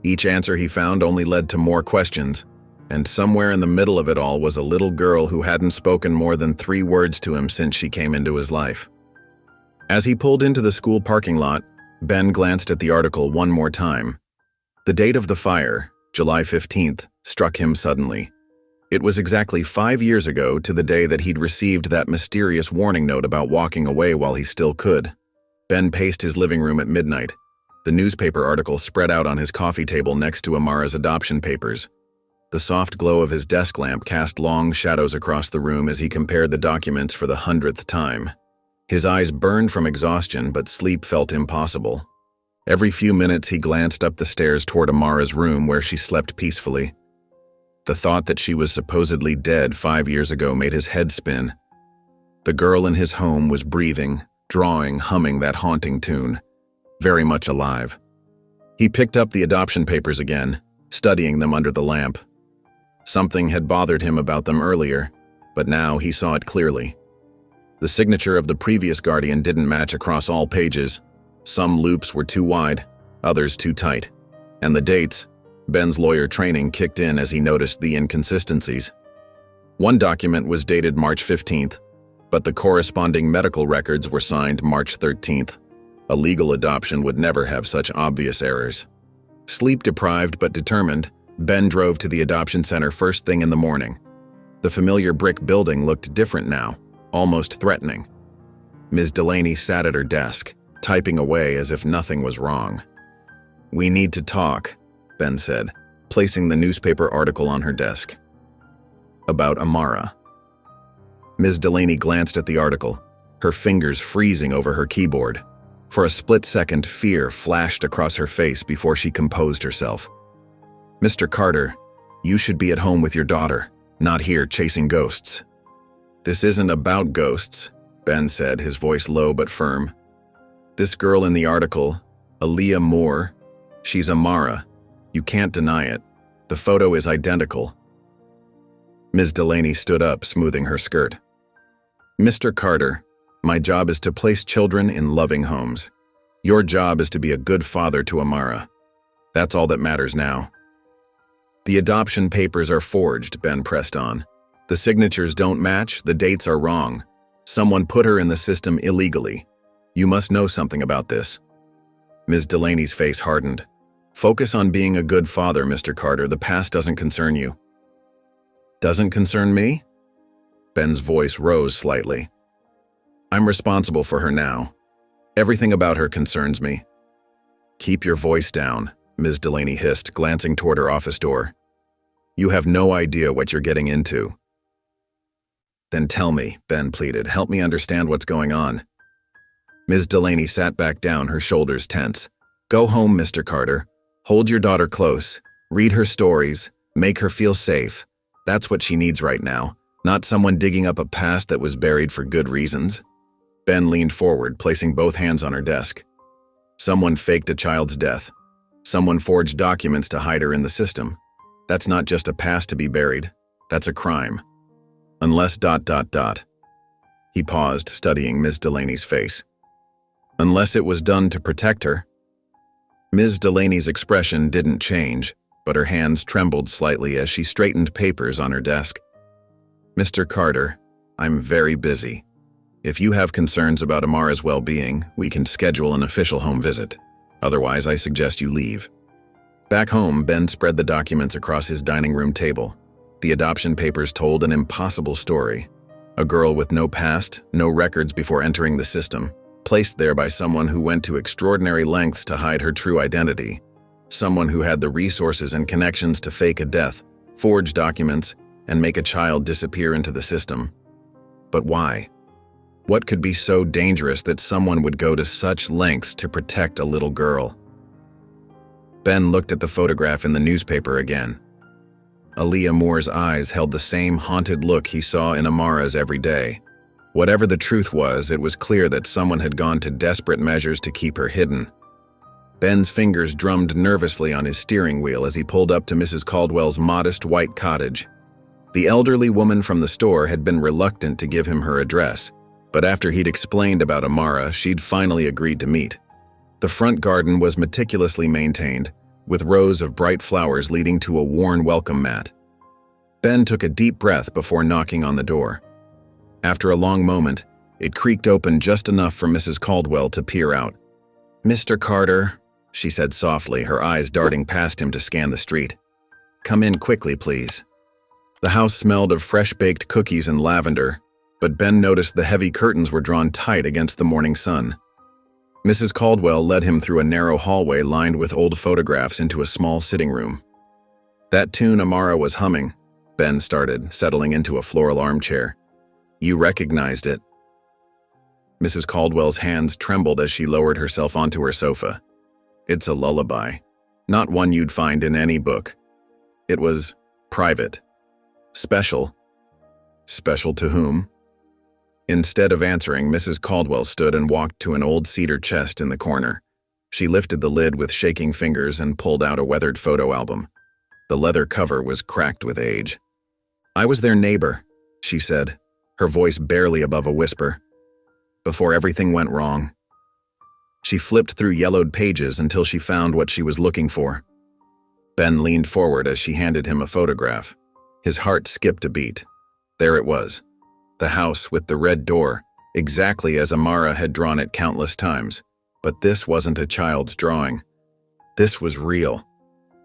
Each answer he found only led to more questions, and somewhere in the middle of it all was a little girl who hadn't spoken more than 3 words to him since she came into his life. As he pulled into the school parking lot, Ben glanced at the article one more time. The date of the fire, July 15th, struck him suddenly. It was exactly 5 years ago to the day that he'd received that mysterious warning note about walking away while he still could. Ben paced his living room at midnight. The newspaper article spread out on his coffee table next to Amara's adoption papers. The soft glow of his desk lamp cast long shadows across the room as he compared the documents for the 100th time. His eyes burned from exhaustion, but sleep felt impossible. Every few minutes he glanced up the stairs toward Amara's room where she slept peacefully. The thought that she was supposedly dead 5 years ago made his head spin. The girl in his home was breathing, drawing, humming that haunting tune, very much alive. He picked up the adoption papers again, studying them under the lamp. Something had bothered him about them earlier, but now he saw it clearly. The signature of the previous guardian didn't match across all pages. Some loops were too wide, others too tight. And the dates, Ben's lawyer training kicked in as he noticed the inconsistencies. One document was dated March 15th, but the corresponding medical records were signed March 13th. A legal adoption would never have such obvious errors. Sleep-deprived but determined, Ben drove to the adoption center first thing in the morning. The familiar brick building looked different now, almost threatening. Ms. Delaney sat at her desk, typing away as if nothing was wrong. "We need to talk," Ben said, placing the newspaper article on her desk. About Amara. Ms. Delaney glanced at the article, her fingers freezing over her keyboard. For a split second, fear flashed across her face before she composed herself. "Mr. Carter, you should be at home with your daughter, not here chasing ghosts." "This isn't about ghosts," Ben said, his voice low but firm. "This girl in the article, Aaliyah Moore, she's Amara. You can't deny it. The photo is identical." Ms. Delaney stood up, smoothing her skirt. "Mr. Carter, my job is to place children in loving homes. Your job is to be a good father to Amara. That's all that matters now." "The adoption papers are forged," Ben pressed on. "The signatures don't match, the dates are wrong. Someone put her in the system illegally. You must know something about this." Ms. Delaney's face hardened. "Focus on being a good father, Mr. Carter. The past doesn't concern you." "Doesn't concern me?" Ben's voice rose slightly. "I'm responsible for her now. Everything about her concerns me." "Keep your voice down," Ms. Delaney hissed, glancing toward her office door. "You have no idea what you're getting into." "Then tell me," Ben pleaded. "Help me understand what's going on." Ms. Delaney sat back down, her shoulders tense. "Go home, Mr. Carter. Hold your daughter close. Read her stories. Make her feel safe. That's what she needs right now, not someone digging up a past that was buried for good reasons." Ben leaned forward, placing both hands on her desk. "Someone faked a child's death. Someone forged documents to hide her in the system. That's not just a past to be buried. That's a crime. Unless ... He paused, studying Ms. Delaney's face. "Unless it was done to protect her." Ms. Delaney's expression didn't change, but her hands trembled slightly as she straightened papers on her desk. "Mr. Carter, I'm very busy. If you have concerns about Amara's well-being, we can schedule an official home visit. Otherwise, I suggest you leave." Back home, Ben spread the documents across his dining room table. The adoption papers told an impossible story. A girl with no past, no records before entering the system, placed there by someone who went to extraordinary lengths to hide her true identity. Someone who had the resources and connections to fake a death, forge documents, and make a child disappear into the system. But why? What could be so dangerous that someone would go to such lengths to protect a little girl? Ben looked at the photograph in the newspaper again. Aaliyah Moore's eyes held the same haunted look he saw in Amara's every day. Whatever the truth was, it was clear that someone had gone to desperate measures to keep her hidden. Ben's fingers drummed nervously on his steering wheel as he pulled up to Mrs. Caldwell's modest white cottage. The elderly woman from the store had been reluctant to give him her address, but after he'd explained about Amara, she'd finally agreed to meet. The front garden was meticulously maintained, with rows of bright flowers leading to a worn welcome mat. Ben took a deep breath before knocking on the door. After a long moment, it creaked open just enough for Mrs. Caldwell to peer out. "Mr. Carter," she said softly, her eyes darting past him to scan the street. "Come in quickly, please." The house smelled of fresh-baked cookies and lavender, but Ben noticed the heavy curtains were drawn tight against the morning sun. Mrs. Caldwell led him through a narrow hallway lined with old photographs into a small sitting room. "That tune Amara was humming," Ben started, settling into a floral armchair. "You recognized it." Mrs. Caldwell's hands trembled as she lowered herself onto her sofa. "It's a lullaby, not one you'd find in any book. It was private. Special." "Special to whom?" Instead of answering, Mrs. Caldwell stood and walked to an old cedar chest in the corner. She lifted the lid with shaking fingers and pulled out a weathered photo album. The leather cover was cracked with age. "I was their neighbor," she said, her voice barely above a whisper, "before everything went wrong." She flipped through yellowed pages until she found what she was looking for. Ben leaned forward as she handed him a photograph. His heart skipped a beat. There it was. The house with the red door, exactly as Amara had drawn it countless times. But this wasn't a child's drawing. This was real.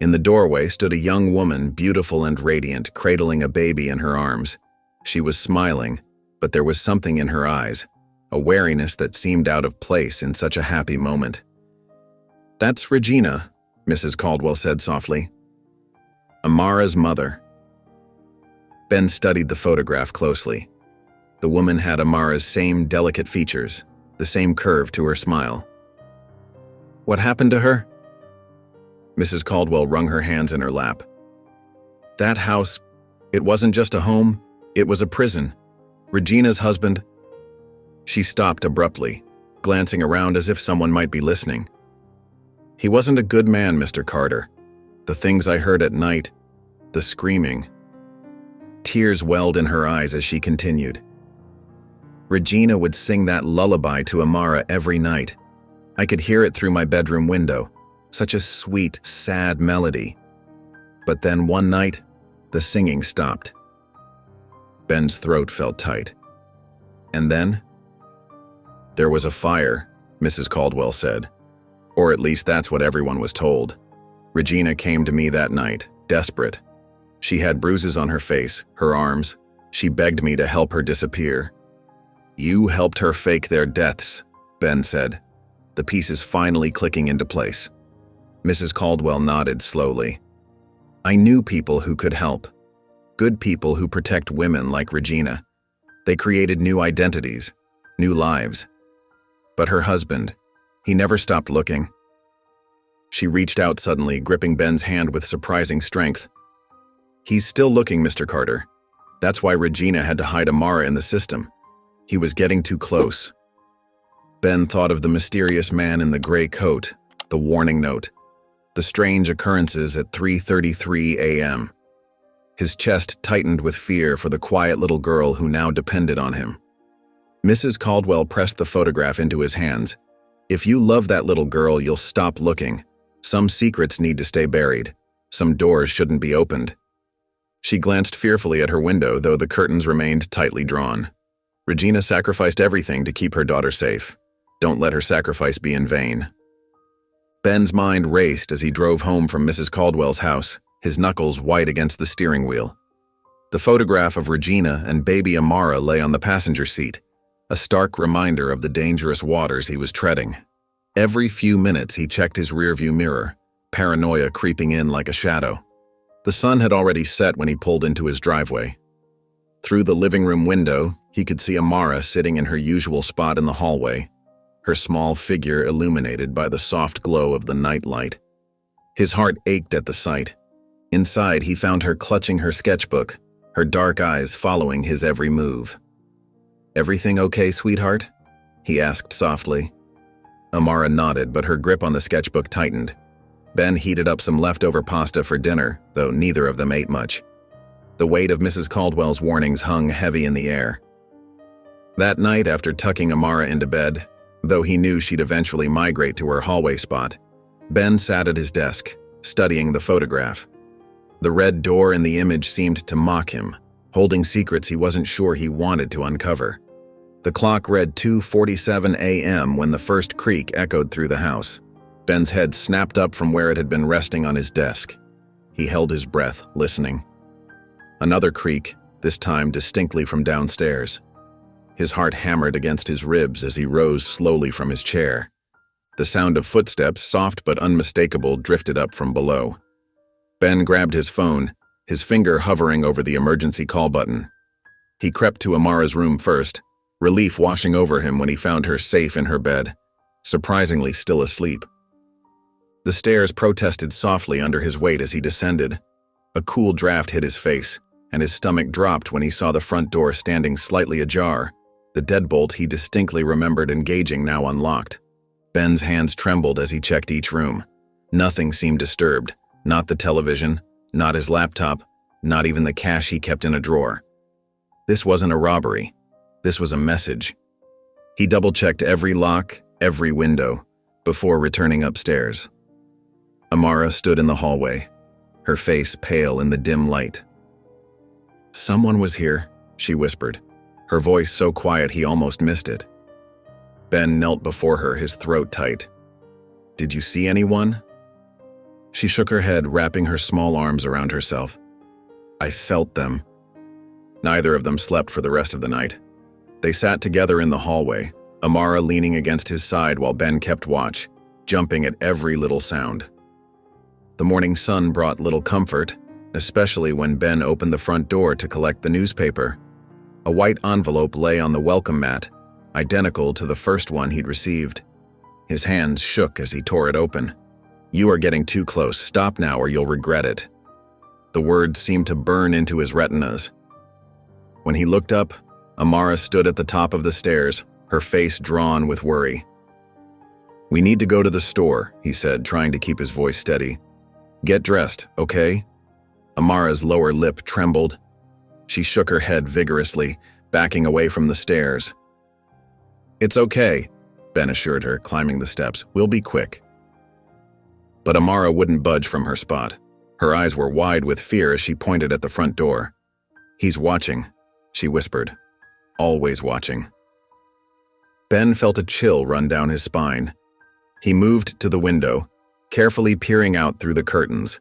In the doorway stood a young woman, beautiful and radiant, cradling a baby in her arms. She was smiling, but there was something in her eyes, a wariness that seemed out of place in such a happy moment. "That's Regina," Mrs. Caldwell said softly. "Amara's mother." Ben studied the photograph closely. The woman had Amara's same delicate features, the same curve to her smile. "What happened to her?" Mrs. Caldwell wrung her hands in her lap. "That house, it wasn't just a home, it was a prison. Regina's husband—" She stopped abruptly, glancing around as if someone might be listening. "He wasn't a good man, Mr. Carter. The things I heard at night, the screaming." Tears welled in her eyes as she continued. "Regina would sing that lullaby to Amara every night. I could hear it through my bedroom window. Such a sweet, sad melody. But then one night, the singing stopped." Ben's throat felt tight. "And then?" "There was a fire," Mrs. Caldwell said. "Or at least that's what everyone was told. Regina came to me that night, desperate. She had bruises on her face, her arms. She begged me to help her disappear." "You helped her fake their deaths," Ben said, the pieces finally clicking into place. Mrs. Caldwell nodded slowly. "I knew people who could help. Good people who protect women like Regina. They created new identities, new lives. But her husband, he never stopped looking." She reached out suddenly, gripping Ben's hand with surprising strength. "He's still looking, Mr. Carter. That's why Regina had to hide Amara in the system. He was getting too close." Ben thought of the mysterious man in the gray coat, the warning note, the strange occurrences at 3:33 a.m. His chest tightened with fear for the quiet little girl who now depended on him. Mrs. Caldwell pressed the photograph into his hands. "If you love that little girl, you'll stop looking. Some secrets need to stay buried. Some doors shouldn't be opened." She glanced fearfully at her window, though the curtains remained tightly drawn. Regina sacrificed everything to keep her daughter safe. Don't let her sacrifice be in vain. Ben's mind raced as he drove home from Mrs. Caldwell's house, his knuckles white against the steering wheel. The photograph of Regina and baby Amara lay on the passenger seat, a stark reminder of the dangerous waters he was treading. Every few minutes he checked his rearview mirror, paranoia creeping in like a shadow. The sun had already set when he pulled into his driveway. Through the living room window, he could see Amara sitting in her usual spot in the hallway, her small figure illuminated by the soft glow of the night light. His heart ached at the sight. Inside, he found her clutching her sketchbook, her dark eyes following his every move. "Everything okay, sweetheart?" he asked softly. Amara nodded, but her grip on the sketchbook tightened. Ben heated up some leftover pasta for dinner, though neither of them ate much. The weight of Mrs. Caldwell's warnings hung heavy in the air. That night, after tucking Amara into bed, though he knew she'd eventually migrate to her hallway spot, Ben sat at his desk, studying the photograph. The red door in the image seemed to mock him, holding secrets he wasn't sure he wanted to uncover. The clock read 2:47 a.m. when the first creak echoed through the house. Ben's head snapped up from where it had been resting on his desk. He held his breath, listening. Another creak, this time distinctly from downstairs. His heart hammered against his ribs as he rose slowly from his chair. The sound of footsteps, soft but unmistakable, drifted up from below. Ben grabbed his phone, his finger hovering over the emergency call button. He crept to Amara's room first, relief washing over him when he found her safe in her bed, surprisingly still asleep. The stairs protested softly under his weight as he descended. A cool draft hit his face, and his stomach dropped when he saw the front door standing slightly ajar, the deadbolt he distinctly remembered engaging now unlocked. Ben's hands trembled as he checked each room. Nothing seemed disturbed, not the television, not his laptop, not even the cash he kept in a drawer. This wasn't a robbery. This was a message. He double-checked every lock, every window, before returning upstairs. Amara stood in the hallway, her face pale in the dim light. "Someone was here," she whispered, her voice so quiet he almost missed it. Ben knelt before her, his throat tight. "Did you see anyone?" She shook her head, wrapping her small arms around herself. "I felt them." Neither of them slept for the rest of the night. They sat together in the hallway, Amara leaning against his side while Ben kept watch, jumping at every little sound. The morning sun brought little comfort, especially when Ben opened the front door to collect the newspaper. A white envelope lay on the welcome mat, identical to the first one he'd received. His hands shook as he tore it open. "You are getting too close. Stop now or you'll regret it." The words seemed to burn into his retinas. When he looked up, Amara stood at the top of the stairs, her face drawn with worry. "We need to go to the store," he said, trying to keep his voice steady. "Get dressed, okay?" Amara's lower lip trembled. She shook her head vigorously, backing away from the stairs. "It's okay," Ben assured her, climbing the steps. "We'll be quick." But Amara wouldn't budge from her spot. Her eyes were wide with fear as she pointed at the front door. "He's watching," she whispered. "Always watching." Ben felt a chill run down his spine. He moved to the window, carefully peering out through the curtains.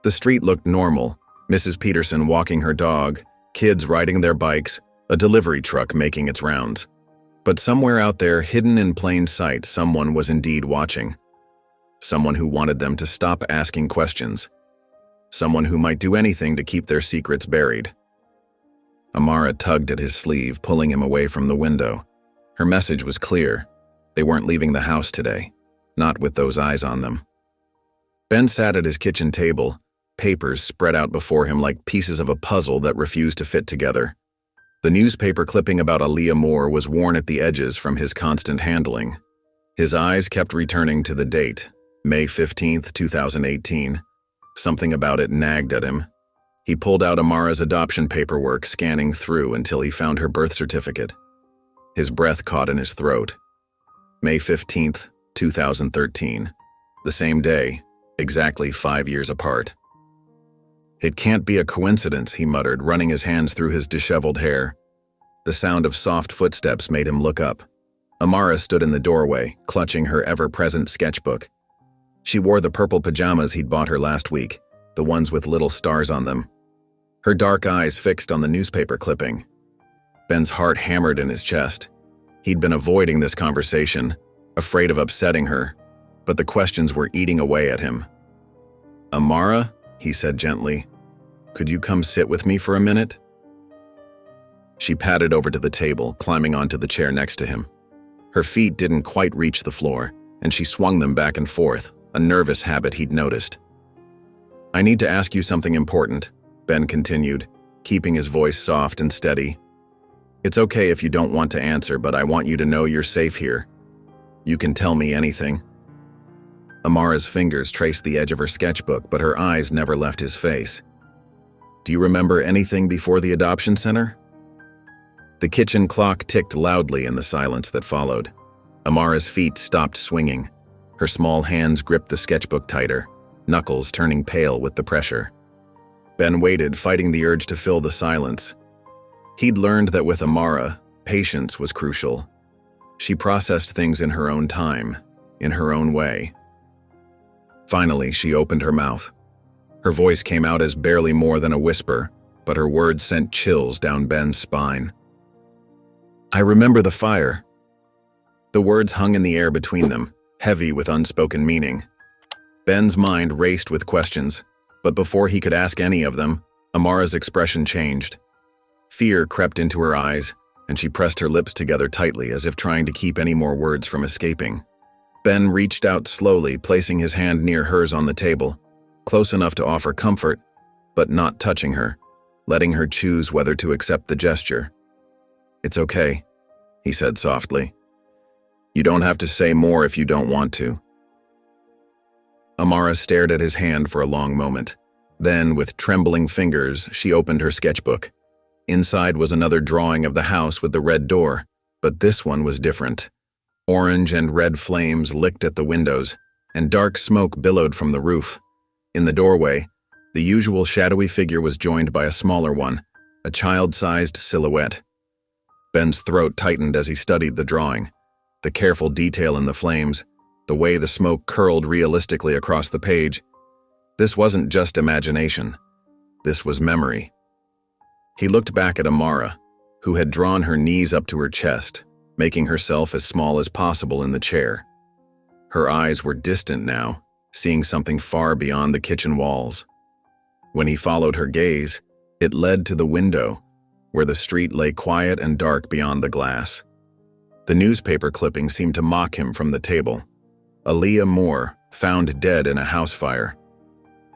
The street looked normal, Mrs. Peterson walking her dog, kids riding their bikes, a delivery truck making its rounds. But somewhere out there, hidden in plain sight, someone was indeed watching. Someone who wanted them to stop asking questions. Someone who might do anything to keep their secrets buried. Amara tugged at his sleeve, pulling him away from the window. Her message was clear. They weren't leaving the house today, not with those eyes on them. Ben sat at his kitchen table, papers spread out before him like pieces of a puzzle that refused to fit together. The newspaper clipping about Aaliyah Moore was worn at the edges from his constant handling. His eyes kept returning to the date, May 15th, 2018. Something about it nagged at him. He pulled out Amara's adoption paperwork, scanning through until he found her birth certificate. His breath caught in his throat. May 15th, 2013. The same day, exactly 5 years apart. "It can't be a coincidence," he muttered, running his hands through his disheveled hair. The sound of soft footsteps made him look up. Amara stood in the doorway, clutching her ever-present sketchbook. She wore the purple pajamas he'd bought her last week, the ones with little stars on them. Her dark eyes fixed on the newspaper clipping. Ben's heart hammered in his chest. He'd been avoiding this conversation, afraid of upsetting her, but the questions were eating away at him. "Amara," he said gently, "could you come sit with me for a minute?" She padded over to the table, climbing onto the chair next to him. Her feet didn't quite reach the floor, and she swung them back and forth, a nervous habit he'd noticed. "I need to ask you something important," Ben continued, keeping his voice soft and steady. "It's okay if you don't want to answer, but I want you to know you're safe here. You can tell me anything." Amara's fingers traced the edge of her sketchbook, but her eyes never left his face. "Do you remember anything before the adoption center?" The kitchen clock ticked loudly in the silence that followed. Amara's feet stopped swinging. Her small hands gripped the sketchbook tighter, knuckles turning pale with the pressure. Ben waited, fighting the urge to fill the silence. He'd learned that with Amara, patience was crucial. She processed things in her own time, in her own way. Finally, she opened her mouth. Her voice came out as barely more than a whisper, but her words sent chills down Ben's spine. "I remember the fire." The words hung in the air between them, heavy with unspoken meaning. Ben's mind raced with questions, but before he could ask any of them, Amara's expression changed. Fear crept into her eyes, and she pressed her lips together tightly as if trying to keep any more words from escaping. Ben reached out slowly, placing his hand near hers on the table, close enough to offer comfort, but not touching her, letting her choose whether to accept the gesture. "It's okay," he said softly. "You don't have to say more if you don't want to." Amara stared at his hand for a long moment. Then, with trembling fingers, she opened her sketchbook. Inside was another drawing of the house with the red door, but this one was different. Orange and red flames licked at the windows, and dark smoke billowed from the roof. In the doorway, the usual shadowy figure was joined by a smaller one, a child-sized silhouette. Ben's throat tightened as he studied the drawing. The careful detail in the flames, the way the smoke curled realistically across the page. This wasn't just imagination. This was memory. He looked back at Amara, who had drawn her knees up to her chest, making herself as small as possible in the chair. Her eyes were distant now, seeing something far beyond the kitchen walls. When he followed her gaze, it led to the window, where the street lay quiet and dark beyond the glass. The newspaper clipping seemed to mock him from the table. Aaliyah Moore, found dead in a house fire.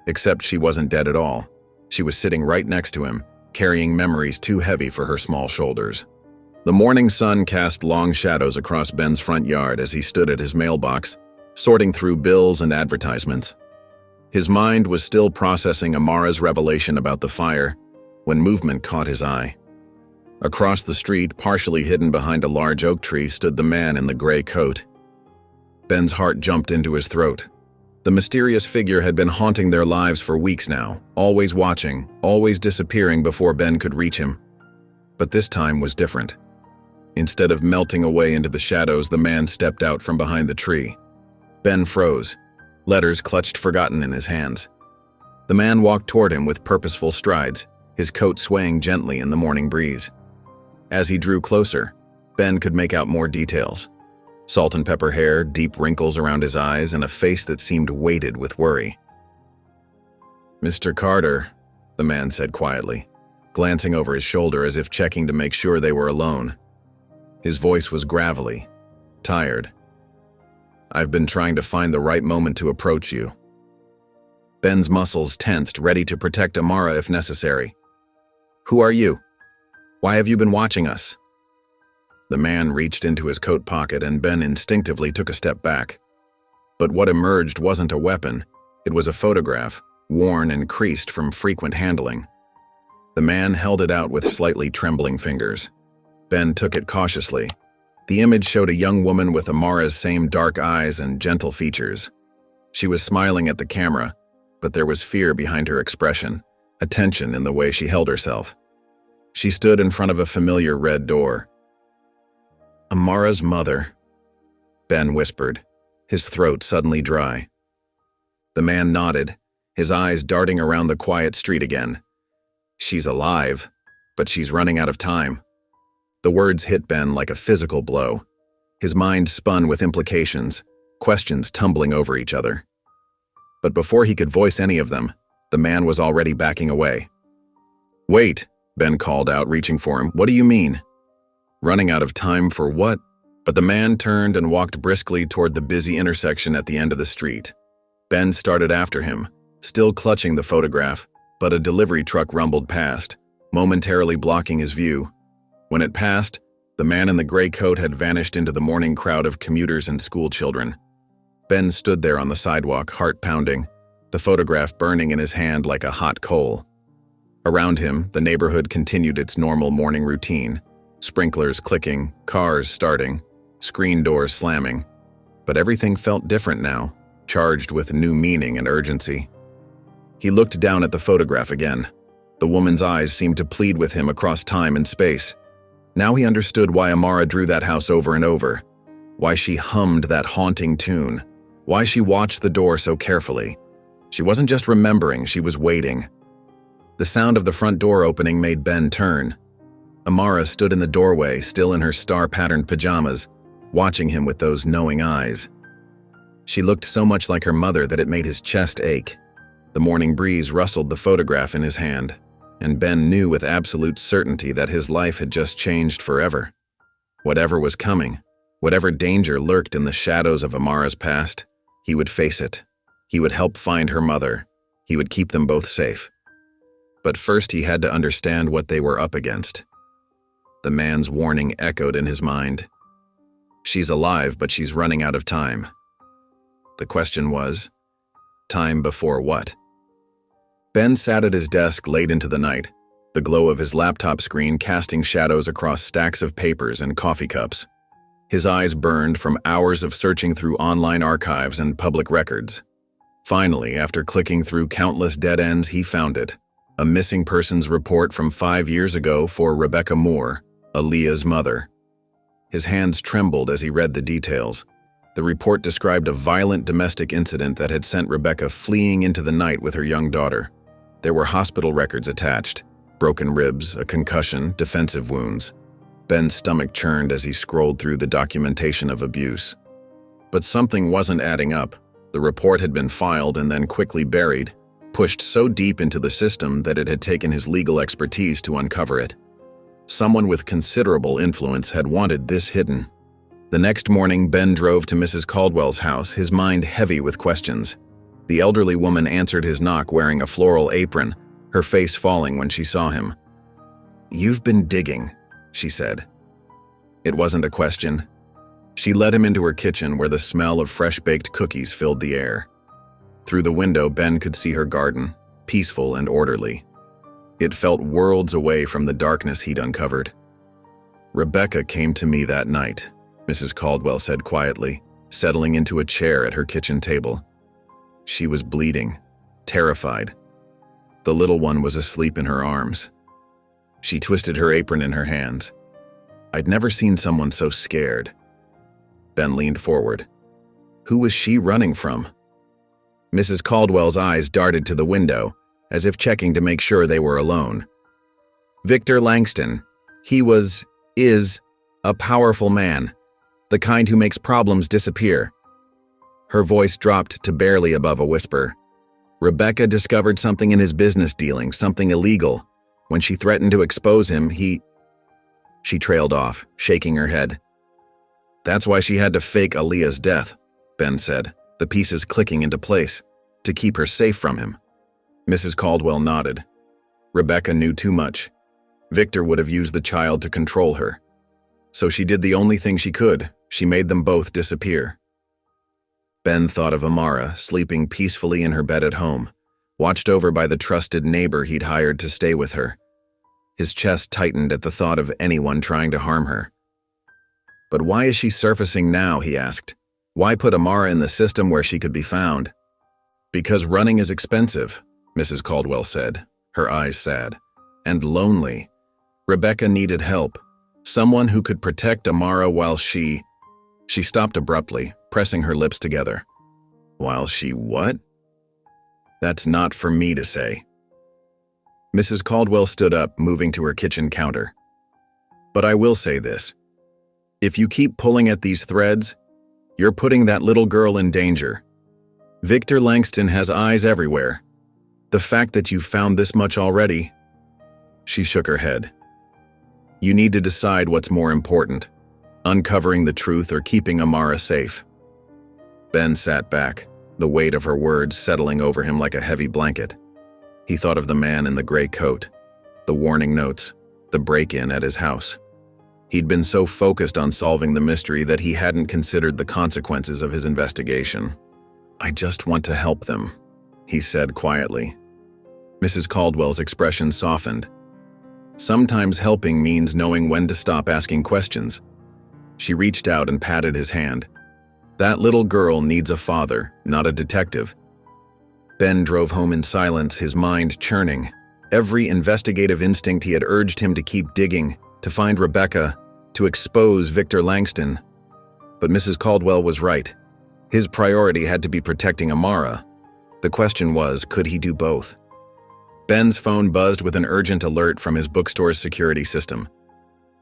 Except she wasn't dead at all. She was sitting right next to him, carrying memories too heavy for her small shoulders. The morning sun cast long shadows across Ben's front yard as he stood at his mailbox, sorting through bills and advertisements. His mind was still processing Amara's revelation about the fire when movement caught his eye. Across the street, partially hidden behind a large oak tree, stood the man in the gray coat. Ben's heart jumped into his throat. The mysterious figure had been haunting their lives for weeks now, always watching, always disappearing before Ben could reach him. But this time was different. Instead of melting away into the shadows, the man stepped out from behind the tree. Ben froze, letters clutched forgotten in his hands. The man walked toward him with purposeful strides, his coat swaying gently in the morning breeze. As he drew closer, Ben could make out more details. Salt and pepper hair, deep wrinkles around his eyes, and a face that seemed weighted with worry. "Mr. Carter," the man said quietly, glancing over his shoulder as if checking to make sure they were alone. His voice was gravelly, tired. "I've been trying to find the right moment to approach you." Ben's muscles tensed, ready to protect Amara if necessary. "Who are you? Why have you been watching us?" The man reached into his coat pocket and Ben instinctively took a step back. But what emerged wasn't a weapon, it was a photograph, worn and creased from frequent handling. The man held it out with slightly trembling fingers. Ben took it cautiously. The image showed a young woman with Amara's same dark eyes and gentle features. She was smiling at the camera, but there was fear behind her expression, a tension in the way she held herself. She stood in front of a familiar red door. "Amara's mother," Ben whispered, his throat suddenly dry. The man nodded, his eyes darting around the quiet street again. "She's alive, but she's running out of time." The words hit Ben like a physical blow. His mind spun with implications, questions tumbling over each other. But before he could voice any of them, the man was already backing away. "Wait," Ben called out, reaching for him. What do you mean? Running out of time for what? But the man turned and walked briskly toward the busy intersection at the end of the street. Ben started after him, still clutching the photograph, but a delivery truck rumbled past, momentarily blocking his view. When it passed, the man in the gray coat had vanished into the morning crowd of commuters and school children. Ben stood there on the sidewalk, heart pounding, the photograph burning in his hand like a hot coal. Around him, the neighborhood continued its normal morning routine, sprinklers clicking, cars starting, screen doors slamming. But everything felt different now, charged with new meaning and urgency. He looked down at the photograph again. The woman's eyes seemed to plead with him across time and space. Now he understood why Amara drew that house over and over, why she hummed that haunting tune, why she watched the door so carefully. She wasn't just remembering, she was waiting. The sound of the front door opening made Ben turn. Amara stood in the doorway, still in her star-patterned pajamas, watching him with those knowing eyes. She looked so much like her mother that it made his chest ache. The morning breeze rustled the photograph in his hand, and Ben knew with absolute certainty that his life had just changed forever. Whatever was coming, whatever danger lurked in the shadows of Amara's past, he would face it. He would help find her mother. He would keep them both safe. But first he had to understand what they were up against. The man's warning echoed in his mind. She's alive, but she's running out of time. The question was, time before what? Ben sat at his desk late into the night, the glow of his laptop screen casting shadows across stacks of papers and coffee cups. His eyes burned from hours of searching through online archives and public records. Finally, after clicking through countless dead ends, he found it. A missing persons report from 5 years ago for Rebecca Moore, Aaliyah's mother. His hands trembled as he read the details. The report described a violent domestic incident that had sent Rebecca fleeing into the night with her young daughter. There were hospital records attached, broken ribs, a concussion, defensive wounds. Ben's stomach churned as he scrolled through the documentation of abuse. But something wasn't adding up. The report had been filed and then quickly buried, pushed so deep into the system that it had taken his legal expertise to uncover it. Someone with considerable influence had wanted this hidden. The next morning, Ben drove to Mrs. Caldwell's house, his mind heavy with questions. The elderly woman answered his knock wearing a floral apron, her face falling when she saw him. "You've been digging," she said. It wasn't a question. She led him into her kitchen where the smell of fresh-baked cookies filled the air. Through the window, Ben could see her garden, peaceful and orderly. It felt worlds away from the darkness he'd uncovered. "Rebecca came to me that night," Mrs. Caldwell said quietly, settling into a chair at her kitchen table. She was bleeding, terrified. The little one was asleep in her arms. She twisted her apron in her hands. I'd never seen someone so scared. Ben leaned forward. Who was she running from? Mrs. Caldwell's eyes darted to the window, as if checking to make sure they were alone. Victor Langston. He is, a powerful man, the kind who makes problems disappear. Her voice dropped to barely above a whisper. Rebecca discovered something in his business dealings, something illegal. When she threatened to expose him, She trailed off, shaking her head. That's why she had to fake Aaliyah's death, Ben said, the pieces clicking into place, to keep her safe from him. Mrs. Caldwell nodded. Rebecca knew too much. Victor would have used the child to control her. So she did the only thing she could. She made them both disappear. Ben thought of Amara, sleeping peacefully in her bed at home, watched over by the trusted neighbor he'd hired to stay with her. His chest tightened at the thought of anyone trying to harm her. But why is she surfacing now, he asked. Why put Amara in the system where she could be found? Because running is expensive, Mrs. Caldwell said, her eyes sad. And lonely. Rebecca needed help. Someone who could protect Amara while she stopped abruptly, pressing her lips together. While she what? That's not for me to say. Mrs. Caldwell stood up, moving to her kitchen counter. But I will say this. If you keep pulling at these threads, you're putting that little girl in danger. Victor Langston has eyes everywhere. The fact that you've found this much already. She shook her head. You need to decide what's more important, uncovering the truth or keeping Amara safe. Ben sat back, the weight of her words settling over him like a heavy blanket. He thought of the man in the gray coat, the warning notes, the break-in at his house. He'd been so focused on solving the mystery that he hadn't considered the consequences of his investigation. I just want to help them, he said quietly. Mrs. Caldwell's expression softened. Sometimes helping means knowing when to stop asking questions. She reached out and patted his hand. That little girl needs a father, not a detective. Ben drove home in silence, his mind churning. Every investigative instinct he had urged him to keep digging, to find Rebecca, to expose Victor Langston. But Mrs. Caldwell was right. His priority had to be protecting Amara. The question was, could he do both? Ben's phone buzzed with an urgent alert from his bookstore's security system.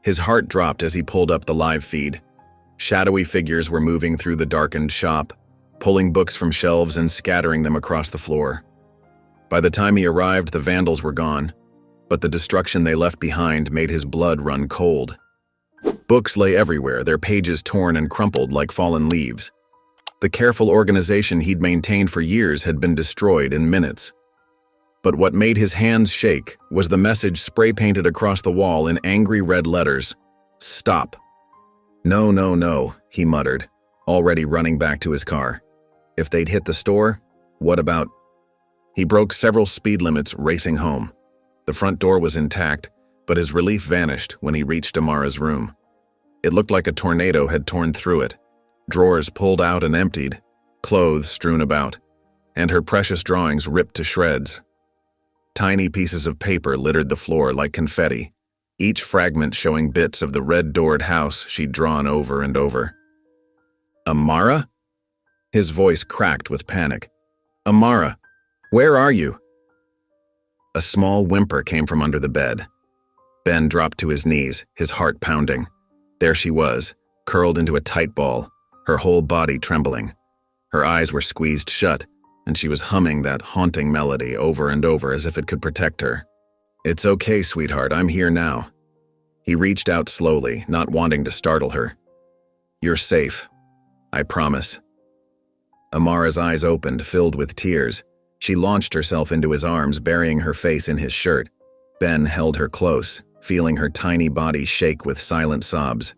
His heart dropped as he pulled up the live feed. Shadowy figures were moving through the darkened shop, pulling books from shelves and scattering them across the floor. By the time he arrived, the vandals were gone, but the destruction they left behind made his blood run cold. Books lay everywhere, their pages torn and crumpled like fallen leaves. The careful organization he'd maintained for years had been destroyed in minutes. But what made his hands shake was the message spray-painted across the wall in angry red letters. Stop. No, no, no, he muttered, already running back to his car. If they'd hit the store, what about... He broke several speed limits racing home. The front door was intact, but his relief vanished when he reached Amara's room. It looked like a tornado had torn through it. Drawers pulled out and emptied, clothes strewn about, and her precious drawings ripped to shreds. Tiny pieces of paper littered the floor like confetti, each fragment showing bits of the red-doored house she'd drawn over and over. Amara? His voice cracked with panic. Amara, where are you? A small whimper came from under the bed. Ben dropped to his knees, his heart pounding. There she was, curled into a tight ball, her whole body trembling. Her eyes were squeezed shut, and she was humming that haunting melody over and over as if it could protect her. It's okay, sweetheart, I'm here now. He reached out slowly, not wanting to startle her. You're safe. I promise. Amara's eyes opened, filled with tears. She launched herself into his arms, burying her face in his shirt. Ben held her close, feeling her tiny body shake with silent sobs.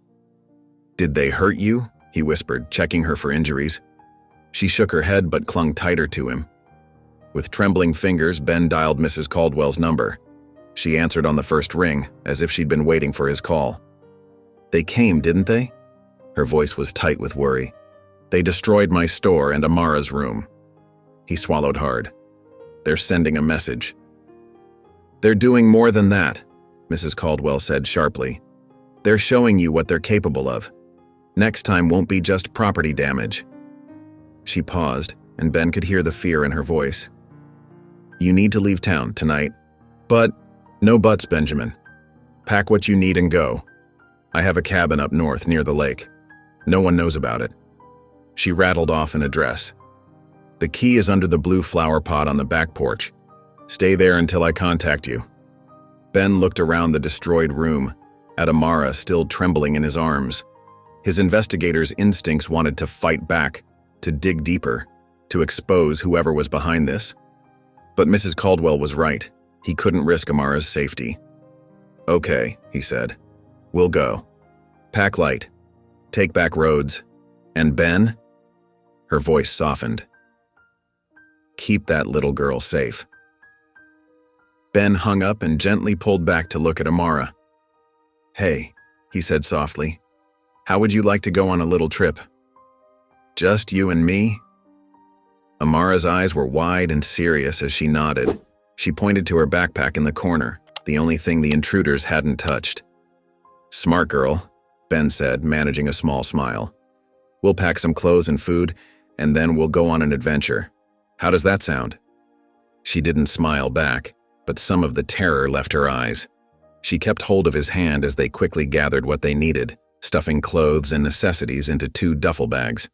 Did they hurt you? He whispered, checking her for injuries. She shook her head but clung tighter to him. With trembling fingers, Ben dialed Mrs. Caldwell's number. She answered on the first ring, as if she'd been waiting for his call. They came, didn't they? Her voice was tight with worry. They destroyed my store and Amara's room. He swallowed hard. They're sending a message. They're doing more than that, Mrs. Caldwell said sharply. They're showing you what they're capable of. Next time won't be just property damage. She paused, and Ben could hear the fear in her voice. You need to leave town tonight. But, no buts, Benjamin. Pack what you need and go. I have a cabin up north near the lake. No one knows about it. She rattled off an address. The key is under the blue flower pot on the back porch. Stay there until I contact you. Ben looked around the destroyed room, at Amara still trembling in his arms. His investigator's instincts wanted to fight back, to dig deeper, to expose whoever was behind this. But Mrs. Caldwell was right. He couldn't risk Amara's safety. Okay, he said. We'll go. Pack light. Take back roads. And Ben? Her voice softened. Keep that little girl safe. Ben hung up and gently pulled back to look at Amara. Hey, he said softly. How would you like to go on a little trip? Just you and me? Amara's eyes were wide and serious as she nodded. She pointed to her backpack in the corner, the only thing the intruders hadn't touched. Smart girl, Ben said, managing a small smile. We'll pack some clothes and food, and then we'll go on an adventure. How does that sound? She didn't smile back, but some of the terror left her eyes. She kept hold of his hand as they quickly gathered what they needed, stuffing clothes and necessities into 2 duffel bags.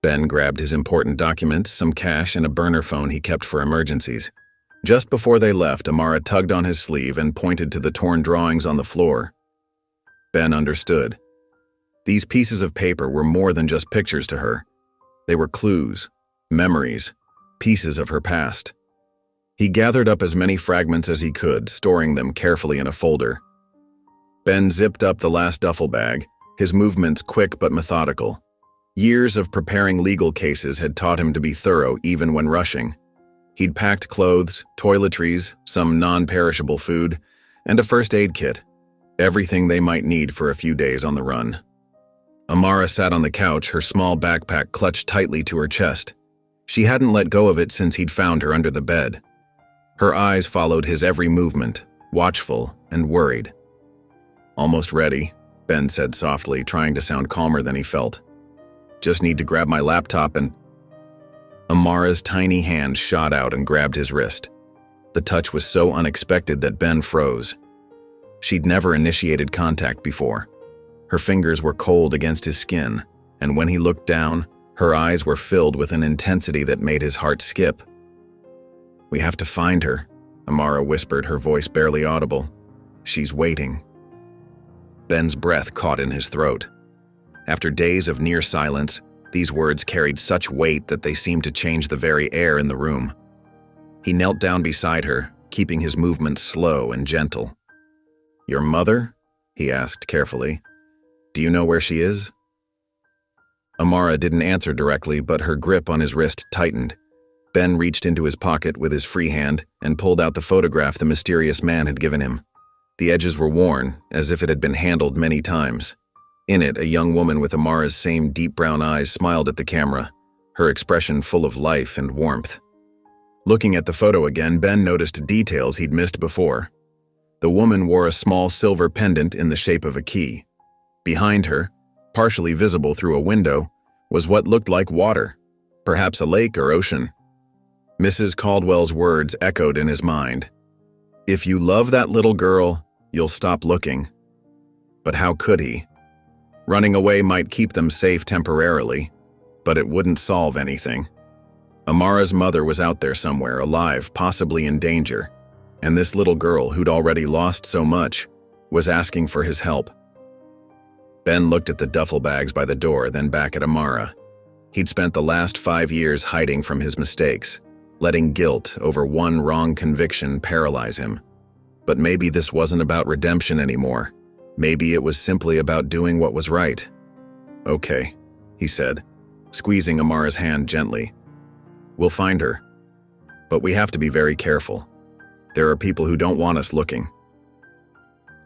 Ben grabbed his important documents, some cash, and a burner phone he kept for emergencies. Just before they left, Amara tugged on his sleeve and pointed to the torn drawings on the floor. Ben understood. These pieces of paper were more than just pictures to her. They were clues, memories, pieces of her past. He gathered up as many fragments as he could, storing them carefully in a folder. Ben zipped up the last duffel bag, his movements quick but methodical. Years of preparing legal cases had taught him to be thorough even when rushing. He'd packed clothes, toiletries, some non-perishable food, and a first aid kit, everything they might need for a few days on the run. Amara sat on the couch, her small backpack clutched tightly to her chest. She hadn't let go of it since he'd found her under the bed. Her eyes followed his every movement, watchful and worried. "Almost ready," Ben said softly, trying to sound calmer than he felt. "Just need to grab my laptop and—" Amara's tiny hand shot out and grabbed his wrist. The touch was so unexpected that Ben froze. She'd never initiated contact before. Her fingers were cold against his skin, and when he looked down, her eyes were filled with an intensity that made his heart skip. "We have to find her," Amara whispered, her voice barely audible. "She's waiting." Ben's breath caught in his throat. After days of near silence, these words carried such weight that they seemed to change the very air in the room. He knelt down beside her, keeping his movements slow and gentle. "Your mother?" he asked carefully. "Do you know where she is?" Amara didn't answer directly, but her grip on his wrist tightened. Ben reached into his pocket with his free hand and pulled out the photograph the mysterious man had given him. The edges were worn, as if it had been handled many times. In it, a young woman with Amara's same deep brown eyes smiled at the camera, her expression full of life and warmth. Looking at the photo again, Ben noticed details he'd missed before. The woman wore a small silver pendant in the shape of a key. Behind her, partially visible through a window, was what looked like water, perhaps a lake or ocean. Mrs. Caldwell's words echoed in his mind. "If you love that little girl, you'll stop looking." But how could he? Running away might keep them safe temporarily, but it wouldn't solve anything. Amara's mother was out there somewhere, alive, possibly in danger, and this little girl who'd already lost so much was asking for his help. Ben looked at the duffel bags by the door, then back at Amara. He'd spent the last 5 years hiding from his mistakes, letting guilt over one wrong conviction paralyze him. But maybe this wasn't about redemption anymore. Maybe it was simply about doing what was right. "Okay," he said, squeezing Amara's hand gently. "We'll find her. But we have to be very careful. There are people who don't want us looking."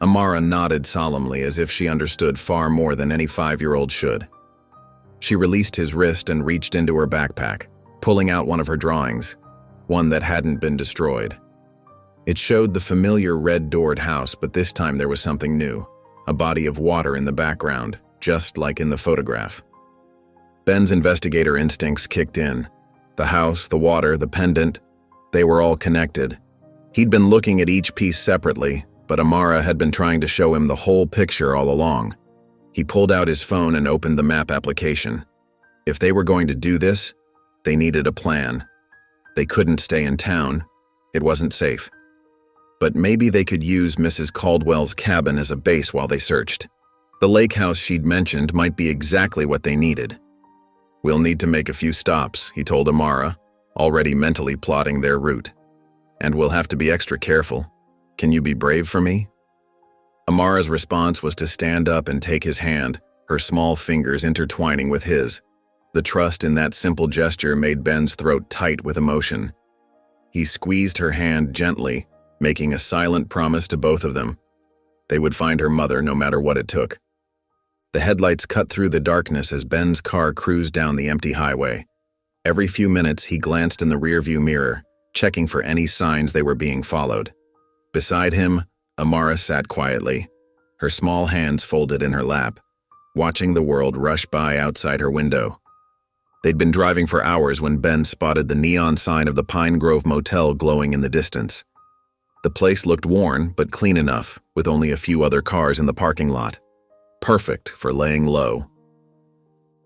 Amara nodded solemnly, as if she understood far more than any 5-year-old should. She released his wrist and reached into her backpack, pulling out one of her drawings, one that hadn't been destroyed. It showed the familiar red-doored house, but this time there was something new, a body of water in the background, just like in the photograph. Ben's investigator instincts kicked in. The house, the water, the pendant, they were all connected. He'd been looking at each piece separately, but Amara had been trying to show him the whole picture all along. He pulled out his phone and opened the map application. If they were going to do this, they needed a plan. They couldn't stay in town. It wasn't safe. But maybe they could use Mrs. Caldwell's cabin as a base while they searched. The lake house she'd mentioned might be exactly what they needed. "We'll need to make a few stops," he told Amara, already mentally plotting their route. "And we'll have to be extra careful. Can you be brave for me?" Amara's response was to stand up and take his hand, her small fingers intertwining with his. The trust in that simple gesture made Ben's throat tight with emotion. He squeezed her hand gently, making a silent promise to both of them. They would find her mother no matter what it took. The headlights cut through the darkness as Ben's car cruised down the empty highway. Every few minutes, he glanced in the rearview mirror, checking for any signs they were being followed. Beside him, Amara sat quietly, her small hands folded in her lap, watching the world rush by outside her window. They'd been driving for hours when Ben spotted the neon sign of the Pine Grove Motel glowing in the distance. The place looked worn, but clean enough, with only a few other cars in the parking lot. Perfect for laying low.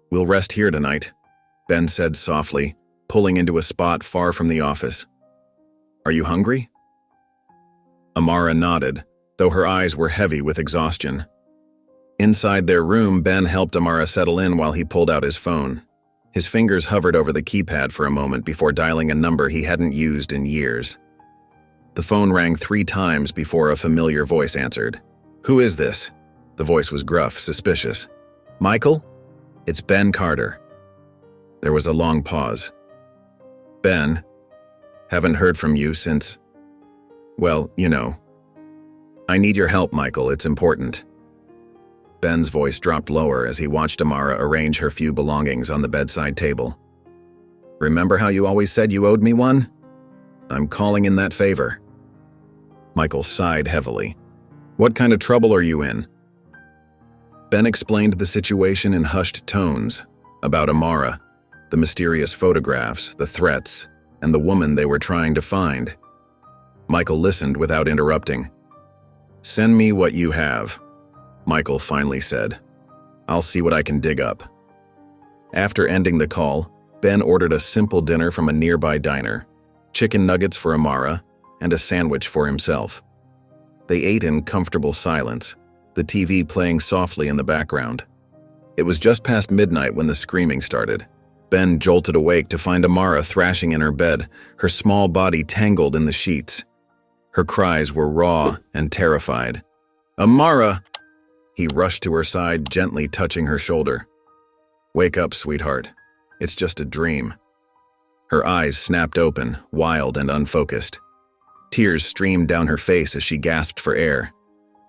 "We'll rest here tonight," Ben said softly, pulling into a spot far from the office. Are you hungry?" Amara nodded, though her eyes were heavy with exhaustion. Inside their room, Ben helped Amara settle in while he pulled out his phone. His fingers hovered over the keypad for a moment before dialing a number he hadn't used in years. The phone rang 3 times before a familiar voice answered. "Who is this?" The voice was gruff, suspicious. "Michael? It's Ben Carter." There was a long pause. "Ben, haven't heard from you since... well, you know. I need your help, Michael, it's important." Ben's voice dropped lower as he watched Amara arrange her few belongings on the bedside table. "Remember how you always said you owed me one? I'm calling in that favor." Michael sighed heavily. "What kind of trouble are you in?" Ben explained the situation in hushed tones, about Amara, the mysterious photographs, the threats, and the woman they were trying to find. Michael listened without interrupting. "Send me what you have," Michael finally said. "I'll see what I can dig up." After ending the call, Ben ordered a simple dinner from a nearby diner, chicken nuggets for Amara, and a sandwich for himself. They ate in comfortable silence, the TV playing softly in the background. It was just past midnight when the screaming started. Ben jolted awake to find Amara thrashing in her bed, her small body tangled in the sheets. Her cries were raw and terrified. "Amara!" He rushed to her side, gently touching her shoulder. "Wake up, sweetheart. It's just a dream." Her eyes snapped open, wild and unfocused. Tears streamed down her face as she gasped for air.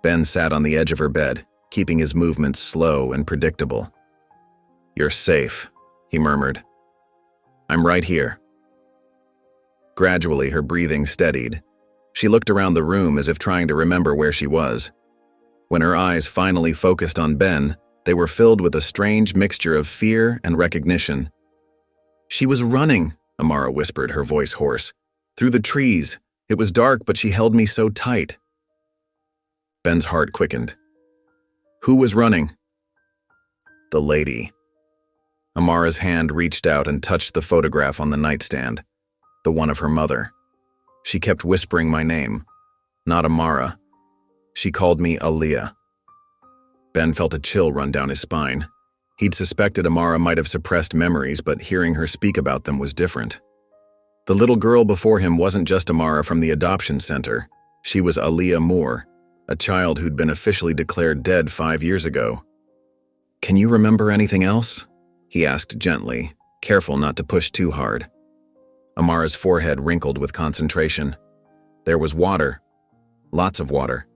Ben sat on the edge of her bed, keeping his movements slow and predictable. "You're safe," he murmured. "I'm right here." Gradually, her breathing steadied. She looked around the room as if trying to remember where she was. When her eyes finally focused on Ben, they were filled with a strange mixture of fear and recognition. "She was running," Amara whispered, her voice hoarse. "Through the trees. It was dark, but she held me so tight." Ben's heart quickened. "Who was running?" "The lady." Amara's hand reached out and touched the photograph on the nightstand, the one of her mother. She kept whispering my name, not Amara. She called me Aaliyah. Ben felt a chill run down his spine. He'd suspected Amara might have suppressed memories, but hearing her speak about them was different. The little girl before him wasn't just Amara from the adoption center. She was Aaliyah Moore, a child who'd been officially declared dead 5 years ago. "Can you remember anything else?" he asked gently, careful not to push too hard. Amara's forehead wrinkled with concentration. There was water, lots of water,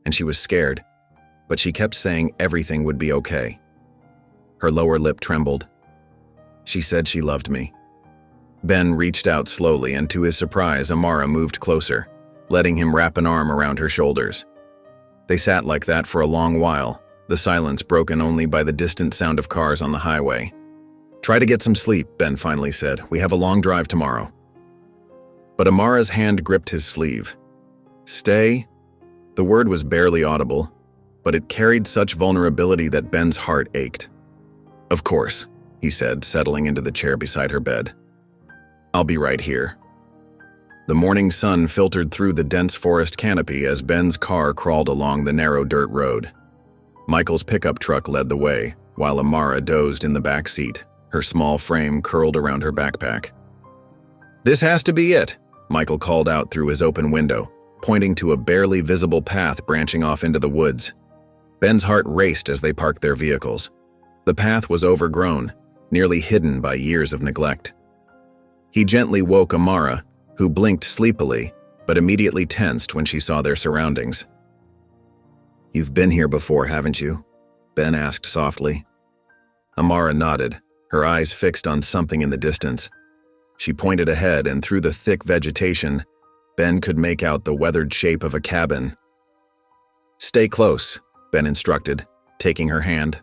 and she was scared, but she kept saying everything would be okay. Her lower lip trembled. She said she loved me. Ben reached out slowly, and to his surprise, Amara moved closer, letting him wrap an arm around her shoulders. They sat like that for a long while, the silence broken only by the distant sound of cars on the highway. "Try to get some sleep," Ben finally said. "We have a long drive tomorrow." But Amara's hand gripped his sleeve. "Stay?" The word was barely audible, but it carried such vulnerability that Ben's heart ached. "Of course," he said, settling into the chair beside her bed. "I'll be right here." The morning sun filtered through the dense forest canopy as Ben's car crawled along the narrow dirt road. Michael's pickup truck led the way, while Amara dozed in the back seat, her small frame curled around her backpack. "This has to be it," Michael called out through his open window, pointing to a barely visible path branching off into the woods. Ben's heart raced as they parked their vehicles. The path was overgrown, nearly hidden by years of neglect. He gently woke Amara, who blinked sleepily, but immediately tensed when she saw their surroundings. "You've been here before, haven't you?" Ben asked softly. Amara nodded, her eyes fixed on something in the distance. She pointed ahead, and through the thick vegetation, Ben could make out the weathered shape of a cabin. "Stay close," Ben instructed, taking her hand.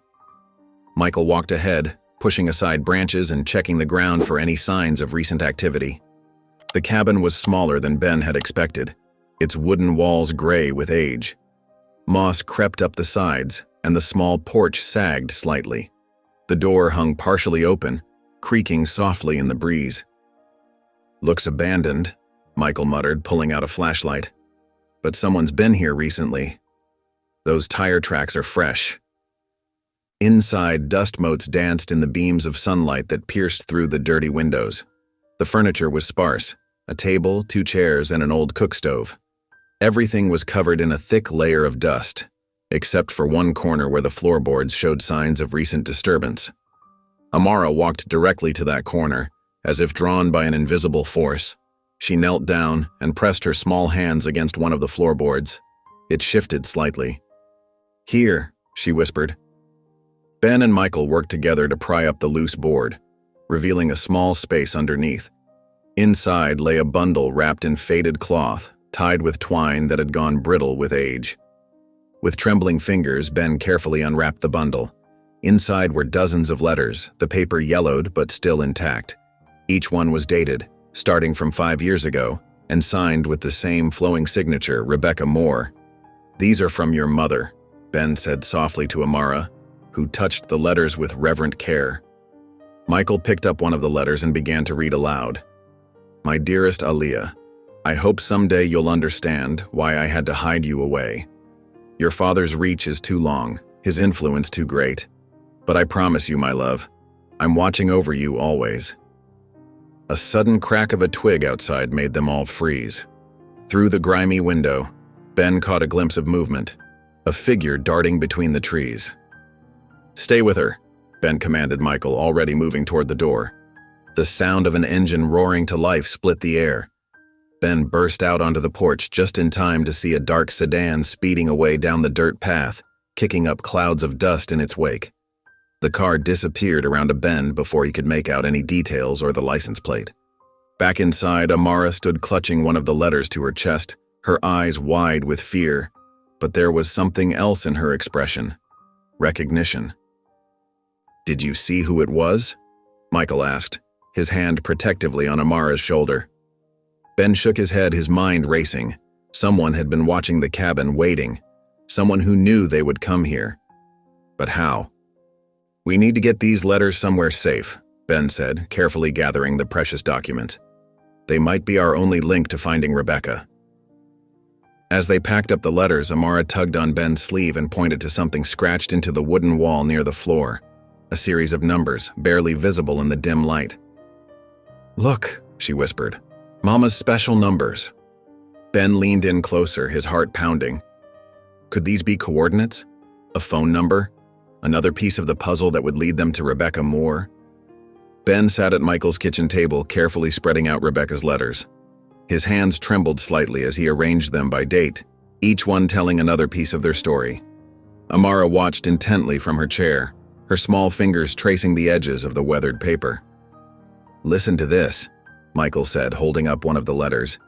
Michael walked ahead, pushing aside branches and checking the ground for any signs of recent activity. The cabin was smaller than Ben had expected, its wooden walls gray with age. Moss crept up the sides, and the small porch sagged slightly. The door hung partially open, creaking softly in the breeze. "Looks abandoned," Michael muttered, pulling out a flashlight. But someone's been here recently. Those tire tracks are fresh. Inside, dust motes danced in the beams of sunlight that pierced through the dirty windows. The furniture was sparse, a table, 2 chairs, and an old cook stove. Everything was covered in a thick layer of dust, except for one corner where the floorboards showed signs of recent disturbance. Amara walked directly to that corner, as if drawn by an invisible force. She knelt down and pressed her small hands against one of the floorboards. It shifted slightly. "Here," she whispered. Ben and Michael worked together to pry up the loose board, revealing a small space underneath. Inside lay a bundle wrapped in faded cloth, tied with twine that had gone brittle with age. With trembling fingers, Ben carefully unwrapped the bundle. Inside were dozens of letters, the paper yellowed but still intact. Each one was dated, starting from 5 years ago, and signed with the same flowing signature, Rebecca Moore. "These are from your mother," Ben said softly to Amara, who touched the letters with reverent care. Michael picked up one of the letters and began to read aloud. "My dearest Aaliyah, I hope someday you'll understand why I had to hide you away. Your father's reach is too long, his influence too great. But I promise you, my love, I'm watching over you always." A sudden crack of a twig outside made them all freeze. Through the grimy window, Ben caught a glimpse of movement, a figure darting between the trees. "Stay with her," Ben commanded Michael, already moving toward the door. The sound of an engine roaring to life split the air. Ben burst out onto the porch just in time to see a dark sedan speeding away down the dirt path, kicking up clouds of dust in its wake. The car disappeared around a bend before he could make out any details or the license plate. Back inside, Amara stood clutching one of the letters to her chest, her eyes wide with fear, but there was something else in her expression. Recognition. "Did you see who it was?" Michael asked, his hand protectively on Amara's shoulder. Ben shook his head, his mind racing. Someone had been watching the cabin, waiting. Someone who knew they would come here. But how? "We need to get these letters somewhere safe," Ben said, carefully gathering the precious documents. "They might be our only link to finding Rebecca." As they packed up the letters, Amara tugged on Ben's sleeve and pointed to something scratched into the wooden wall near the floor. A series of numbers, barely visible in the dim light. "Look," she whispered. "Mama's special numbers." Ben leaned in closer, his heart pounding. Could these be coordinates? A phone number? Another piece of the puzzle that would lead them to Rebecca Moore? Ben sat at Michael's kitchen table, carefully spreading out Rebecca's letters. His hands trembled slightly as he arranged them by date, each one telling another piece of their story. Amara watched intently from her chair, her small fingers tracing the edges of the weathered paper. "Listen to this," Michael said, holding up one of the letters.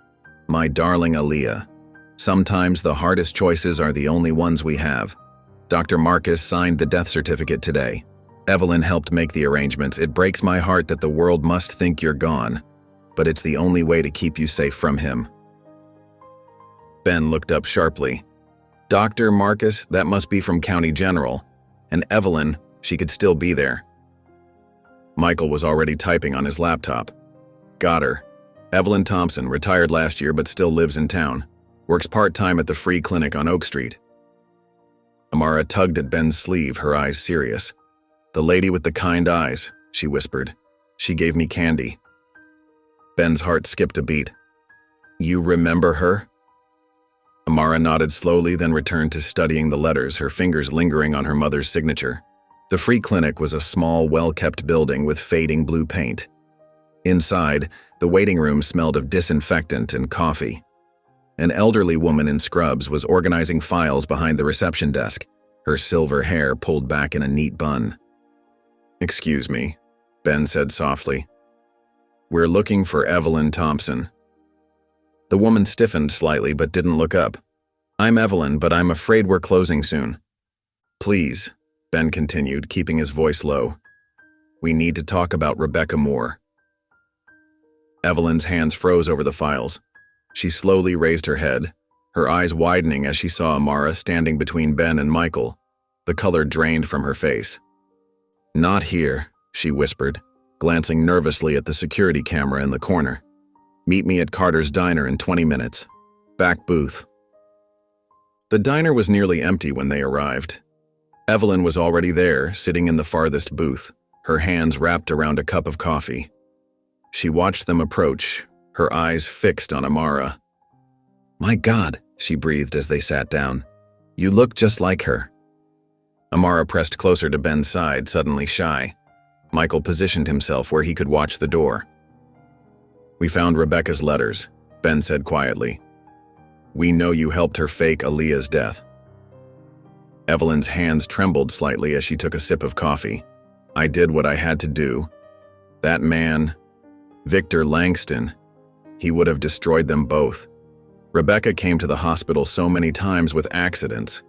"My darling Aaliyah, sometimes the hardest choices are the only ones we have. Dr. Marcus signed the death certificate today. Evelyn helped make the arrangements. It breaks my heart that the world must think you're gone, but it's the only way to keep you safe from him." Ben looked up sharply. "Dr. Marcus, that must be from County General. And Evelyn, she could still be there." Michael was already typing on his laptop. "Got her. Evelyn Thompson, retired last year but still lives in town. Works part-time at the free clinic on Oak Street." Amara tugged at Ben's sleeve, her eyes serious. "The lady with the kind eyes," she whispered. "She gave me candy." Ben's heart skipped a beat. "You remember her?" Amara nodded slowly, then returned to studying the letters, her fingers lingering on her mother's signature. The free clinic was a small, well-kept building with fading blue paint. Inside, the waiting room smelled of disinfectant and coffee. An elderly woman in scrubs was organizing files behind the reception desk, her silver hair pulled back in a neat bun. "Excuse me," Ben said softly. "We're looking for Evelyn Thompson." The woman stiffened slightly but didn't look up. "I'm Evelyn, but I'm afraid we're closing soon." "Please," Ben continued, keeping his voice low. "We need to talk about Rebecca Moore." Evelyn's hands froze over the files. She slowly raised her head, her eyes widening as she saw Amara standing between Ben and Michael. The color drained from her face. "Not here," she whispered, glancing nervously at the security camera in the corner. Meet me at Carter's Diner in 20 minutes. Back booth. The diner was nearly empty when they arrived. Evelyn was already there, sitting in the farthest booth, her hands wrapped around a cup of coffee. She watched them approach, her eyes fixed on Amara. "My God," she breathed as they sat down. "You look just like her." Amara pressed closer to Ben's side, suddenly shy. Michael positioned himself where he could watch the door. "We found Rebecca's letters," Ben said quietly. "We know you helped her fake Aaliyah's death." Evelyn's hands trembled slightly as she took a sip of coffee. "I did what I had to do. That man, Victor Langston, he would have destroyed them both. Rebecca came to the hospital so many times with accidents,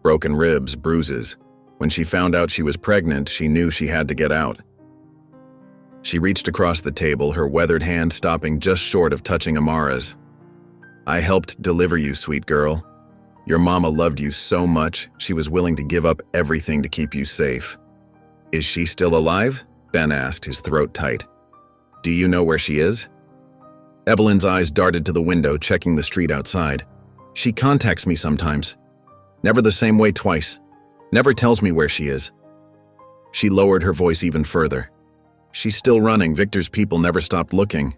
broken ribs, bruises. When she found out she was pregnant, she knew she had to get out." She reached across the table, her weathered hand stopping just short of touching Amara's. "I helped deliver you, sweet girl. Your mama loved you so much, she was willing to give up everything to keep you safe." "Is she still alive?" Ben asked, his throat tight. "Do you know where she is?" Evelyn's eyes darted to the window, checking the street outside. "She contacts me sometimes. Never the same way twice. Never tells me where she is." She lowered her voice even further. "She's still running. Victor's people never stopped looking."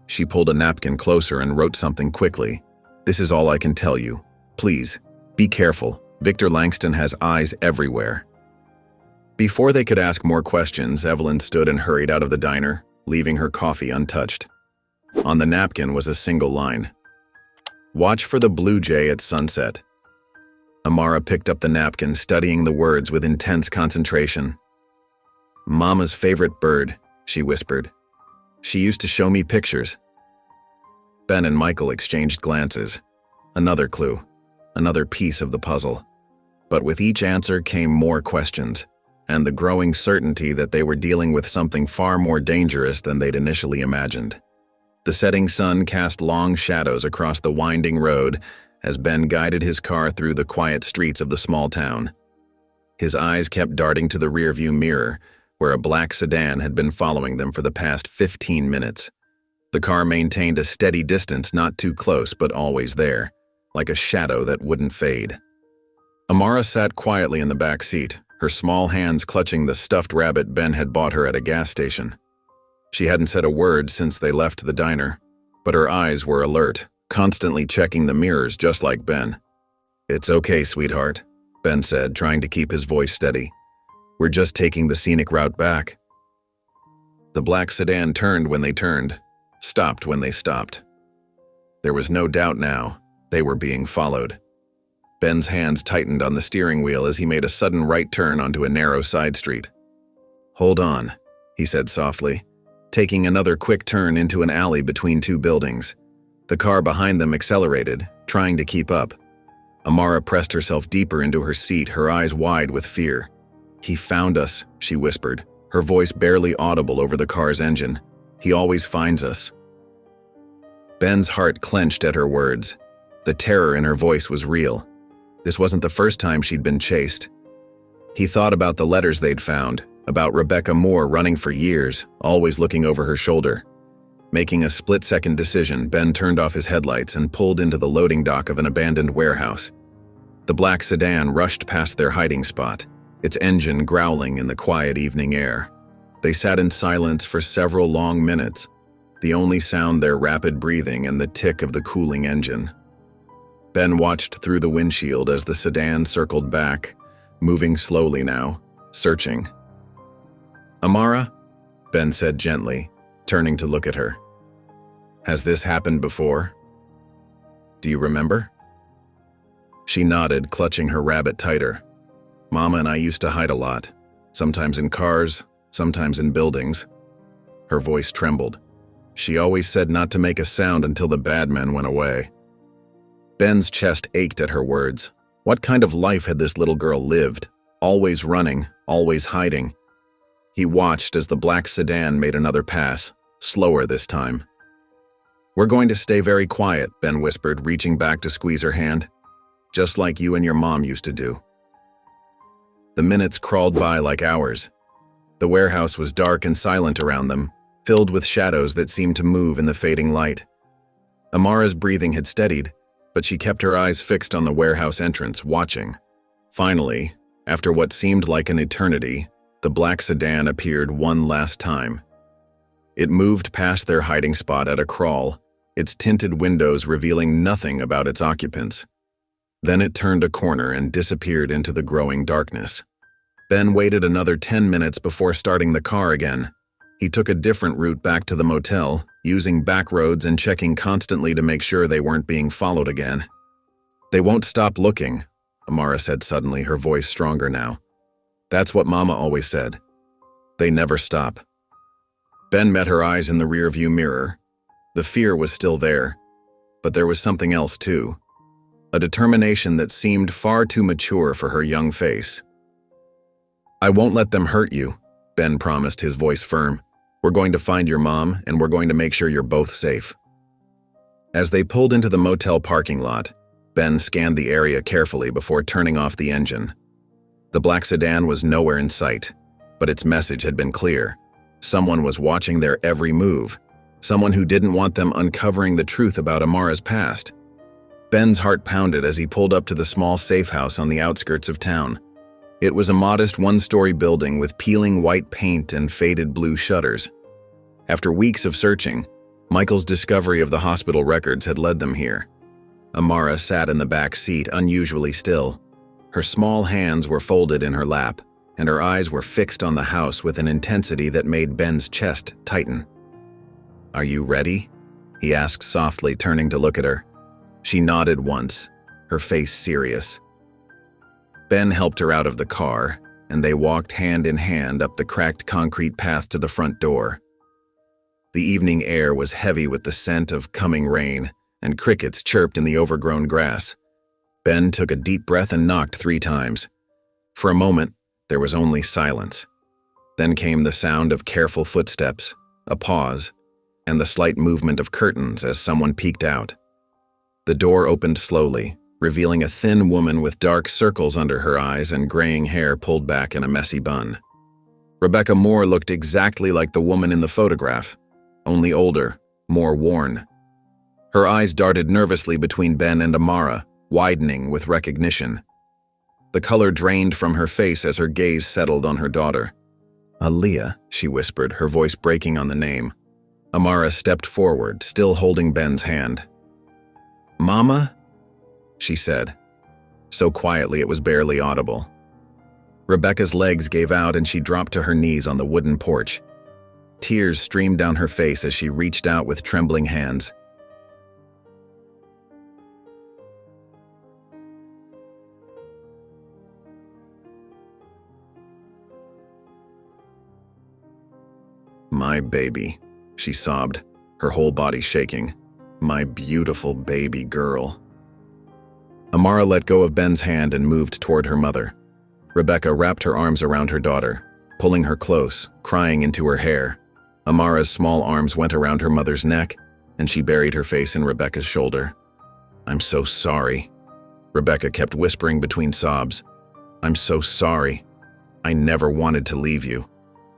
She pulled a napkin closer and wrote something quickly. "This is all I can tell you. Please, be careful. Victor Langston has eyes everywhere." Before they could ask more questions, Evelyn stood and hurried out of the diner, leaving her coffee untouched. On the napkin was a single line. "Watch for the blue jay at sunset." Amara picked up the napkin, studying the words with intense concentration. "Mama's favorite bird," she whispered. "She used to show me pictures." Ben and Michael exchanged glances. Another clue, another piece of the puzzle. But with each answer came more questions, and the growing certainty that they were dealing with something far more dangerous than they'd initially imagined. The setting sun cast long shadows across the winding road as Ben guided his car through the quiet streets of the small town. His eyes kept darting to the rearview mirror, where a black sedan had been following them for the past 15 minutes. The car maintained a steady distance, not too close, but always there, like a shadow that wouldn't fade. Amara sat quietly in the back seat, her small hands clutching the stuffed rabbit Ben had bought her at a gas station. She hadn't said a word since they left the diner, but her eyes were alert, constantly checking the mirrors just like Ben. "It's okay, sweetheart," Ben said, trying to keep his voice steady. "We're just taking the scenic route back." The black sedan turned when they turned, stopped when they stopped. There was no doubt now, they were being followed. Ben's hands tightened on the steering wheel as he made a sudden right turn onto a narrow side street. "Hold on," he said softly, taking another quick turn into an alley between two buildings. The car behind them accelerated, trying to keep up. Amara pressed herself deeper into her seat, her eyes wide with fear. "He found us," she whispered, her voice barely audible over the car's engine. "He always finds us." Ben's heart clenched at her words. The terror in her voice was real. This wasn't the first time she'd been chased. He thought about the letters they'd found, about Rebecca Moore running for years, always looking over her shoulder. Making a split-second decision, Ben turned off his headlights and pulled into the loading dock of an abandoned warehouse. The black sedan rushed past their hiding spot, its engine growling in the quiet evening air. They sat in silence for several long minutes, the only sound their rapid breathing and the tick of the cooling engine. Ben watched through the windshield as the sedan circled back, moving slowly now, searching. "Amara?" Ben said gently, turning to look at her. "Has this happened before? Do you remember?" She nodded, clutching her rabbit tighter. "Mama and I used to hide a lot, sometimes in cars, sometimes in buildings." Her voice trembled. "She always said not to make a sound until the bad men went away." Ben's chest ached at her words. What kind of life had this little girl lived? Always running, always hiding. He watched as the black sedan made another pass, slower this time. "We're going to stay very quiet," Ben whispered, reaching back to squeeze her hand. "Just like you and your mom used to do." The minutes crawled by like hours. The warehouse was dark and silent around them, filled with shadows that seemed to move in the fading light. Amara's breathing had steadied, but she kept her eyes fixed on the warehouse entrance, watching. Finally, after what seemed like an eternity, the black sedan appeared one last time. It moved past their hiding spot at a crawl, its tinted windows revealing nothing about its occupants. Then it turned a corner and disappeared into the growing darkness. Ben waited another 10 minutes before starting the car again. He took a different route back to the motel, using back roads and checking constantly to make sure they weren't being followed again. "They won't stop looking," Amara said suddenly, her voice stronger now. "That's what Mama always said. They never stop." Ben met her eyes in the rearview mirror. The fear was still there, but there was something else too. A determination that seemed far too mature for her young face. "I won't let them hurt you," Ben promised, his voice firm. "We're going to find your mom, and we're going to make sure you're both safe." As they pulled into the motel parking lot, Ben scanned the area carefully before turning off the engine. The black sedan was nowhere in sight, but its message had been clear. Someone was watching their every move, someone who didn't want them uncovering the truth about Amara's past. Ben's heart pounded as he pulled up to the small safe house on the outskirts of town. It was a modest one-story building with peeling white paint and faded blue shutters. After weeks of searching, Michael's discovery of the hospital records had led them here. Amara sat in the back seat, unusually still. Her small hands were folded in her lap, and her eyes were fixed on the house with an intensity that made Ben's chest tighten. "Are you ready?" he asked softly, turning to look at her. She nodded once, her face serious. Ben helped her out of the car, and they walked hand in hand up the cracked concrete path to the front door. The evening air was heavy with the scent of coming rain, and crickets chirped in the overgrown grass. Ben took a deep breath and knocked 3 times. For a moment, there was only silence. Then came the sound of careful footsteps, a pause, and the slight movement of curtains as someone peeked out. The door opened slowly, revealing a thin woman with dark circles under her eyes and graying hair pulled back in a messy bun. Rebecca Moore looked exactly like the woman in the photograph, only older, more worn. Her eyes darted nervously between Ben and Amara, widening with recognition. The color drained from her face as her gaze settled on her daughter. "Aaliyah," she whispered, her voice breaking on the name. Amara stepped forward, still holding Ben's hand. "Mama?" she said, so quietly it was barely audible. Rebecca's legs gave out and she dropped to her knees on the wooden porch. Tears streamed down her face as she reached out with trembling hands. "My baby," she sobbed, her whole body shaking. "My beautiful baby girl." Amara let go of Ben's hand and moved toward her mother. Rebecca wrapped her arms around her daughter, pulling her close, crying into her hair. Amara's small arms went around her mother's neck, and she buried her face in Rebecca's shoulder. "I'm so sorry," Rebecca kept whispering between sobs. "I'm so sorry. I never wanted to leave you.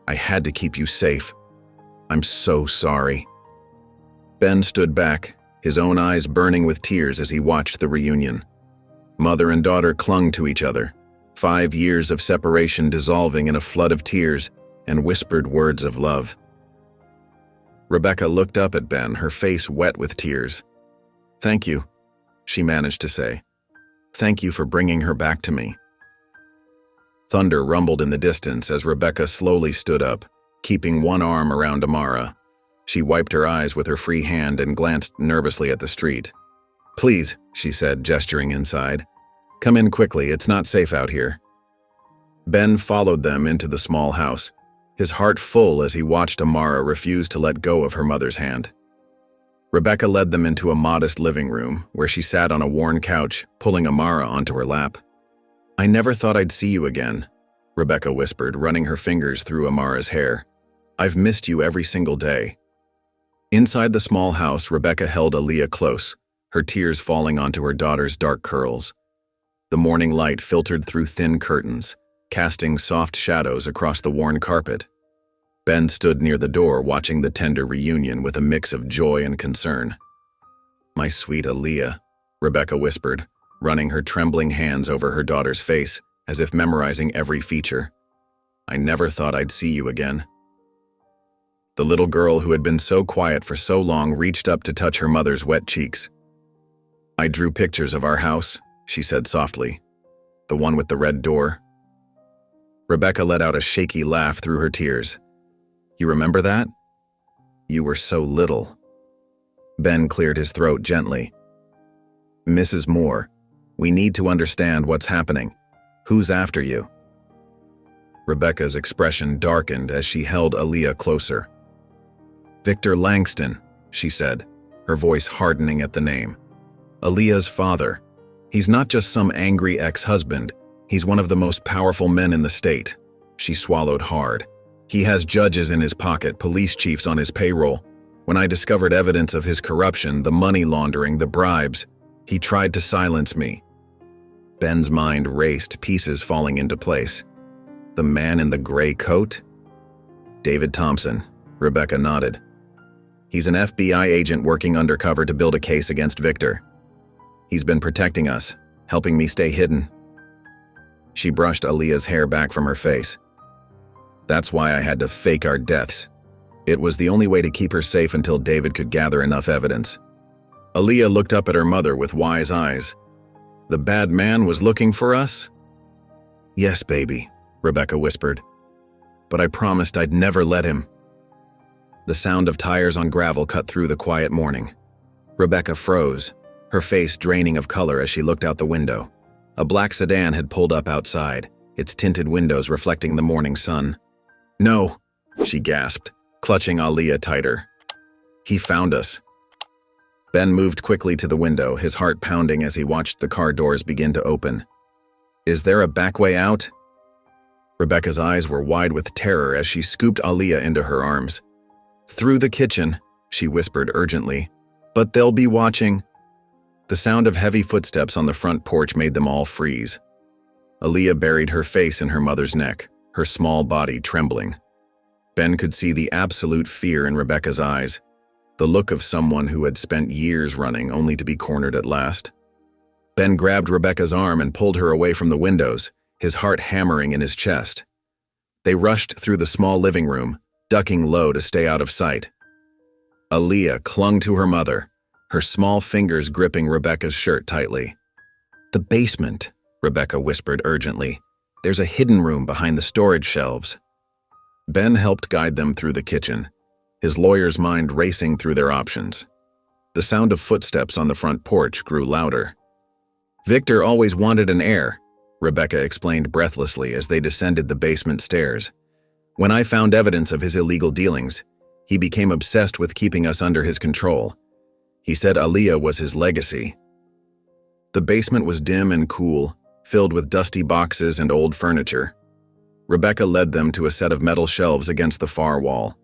I had to keep you safe. I'm so sorry." Ben stood back, his own eyes burning with tears as he watched the reunion. Mother and daughter clung to each other, 5 years of separation dissolving in a flood of tears and whispered words of love. Rebecca looked up at Ben, her face wet with tears. "Thank you," she managed to say. "Thank you for bringing her back to me." Thunder rumbled in the distance as Rebecca slowly stood up, keeping one arm around Amara. She wiped her eyes with her free hand and glanced nervously at the street. "Please," she said, gesturing inside. "Come in quickly, it's not safe out here." Ben followed them into the small house, his heart full as he watched Amara refuse to let go of her mother's hand. Rebecca led them into a modest living room, where she sat on a worn couch, pulling Amara onto her lap. "I never thought I'd see you again," Rebecca whispered, running her fingers through Amara's hair. "I've missed you every single day." Inside the small house, Rebecca held Aaliyah close, her tears falling onto her daughter's dark curls. The morning light filtered through thin curtains, casting soft shadows across the worn carpet. Ben stood near the door watching the tender reunion with a mix of joy and concern. "My sweet Aaliyah," Rebecca whispered, running her trembling hands over her daughter's face as if memorizing every feature. "I never thought I'd see you again." The little girl who had been so quiet for so long reached up to touch her mother's wet cheeks. "I drew pictures of our house," she said softly. "The one with the red door." Rebecca let out a shaky laugh through her tears. "You remember that? You were so little." Ben cleared his throat gently. "Mrs. Moore, we need to understand what's happening. Who's after you?" Rebecca's expression darkened as she held Aaliyah closer. "Victor Langston," she said, her voice hardening at the name. "Aaliyah's father. He's not just some angry ex-husband. He's one of the most powerful men in the state." She swallowed hard. "He has judges in his pocket, police chiefs on his payroll. When I discovered evidence of his corruption, the money laundering, the bribes, he tried to silence me." Ben's mind raced, pieces falling into place. "The man in the gray coat?" "David Thompson," Rebecca nodded. "He's an FBI agent working undercover to build a case against Victor. He's been protecting us, helping me stay hidden." She brushed Aaliyah's hair back from her face. "That's why I had to fake our deaths. It was the only way to keep her safe until David could gather enough evidence." Aaliyah looked up at her mother with wise eyes. "The bad man was looking for us?" "Yes, baby," Rebecca whispered. "But I promised I'd never let him." The sound of tires on gravel cut through the quiet morning. Rebecca froze, her face draining of color as she looked out the window. A black sedan had pulled up outside, its tinted windows reflecting the morning sun. "No," she gasped, clutching Aaliyah tighter. "He found us." Ben moved quickly to the window, his heart pounding as he watched the car doors begin to open. "Is there a back way out?" Rebecca's eyes were wide with terror as she scooped Aaliyah into her arms. "Through the kitchen," she whispered urgently. "But they'll be watching." The sound of heavy footsteps on the front porch made them all freeze. Aaliyah buried her face in her mother's neck, her small body trembling. Ben could see the absolute fear in Rebecca's eyes, the look of someone who had spent years running only to be cornered at last. Ben grabbed Rebecca's arm and pulled her away from the windows, his heart hammering in his chest. They rushed through the small living room, ducking low to stay out of sight. Aaliyah clung to her mother, her small fingers gripping Rebecca's shirt tightly. "The basement," Rebecca whispered urgently. "There's a hidden room behind the storage shelves." Ben helped guide them through the kitchen, his lawyer's mind racing through their options. The sound of footsteps on the front porch grew louder. "Victor always wanted an heir," Rebecca explained breathlessly as they descended the basement stairs. "When I found evidence of his illegal dealings, he became obsessed with keeping us under his control. He said Aaliyah was his legacy." The basement was dim and cool, filled with dusty boxes and old furniture. Rebecca led them to a set of metal shelves against the far wall.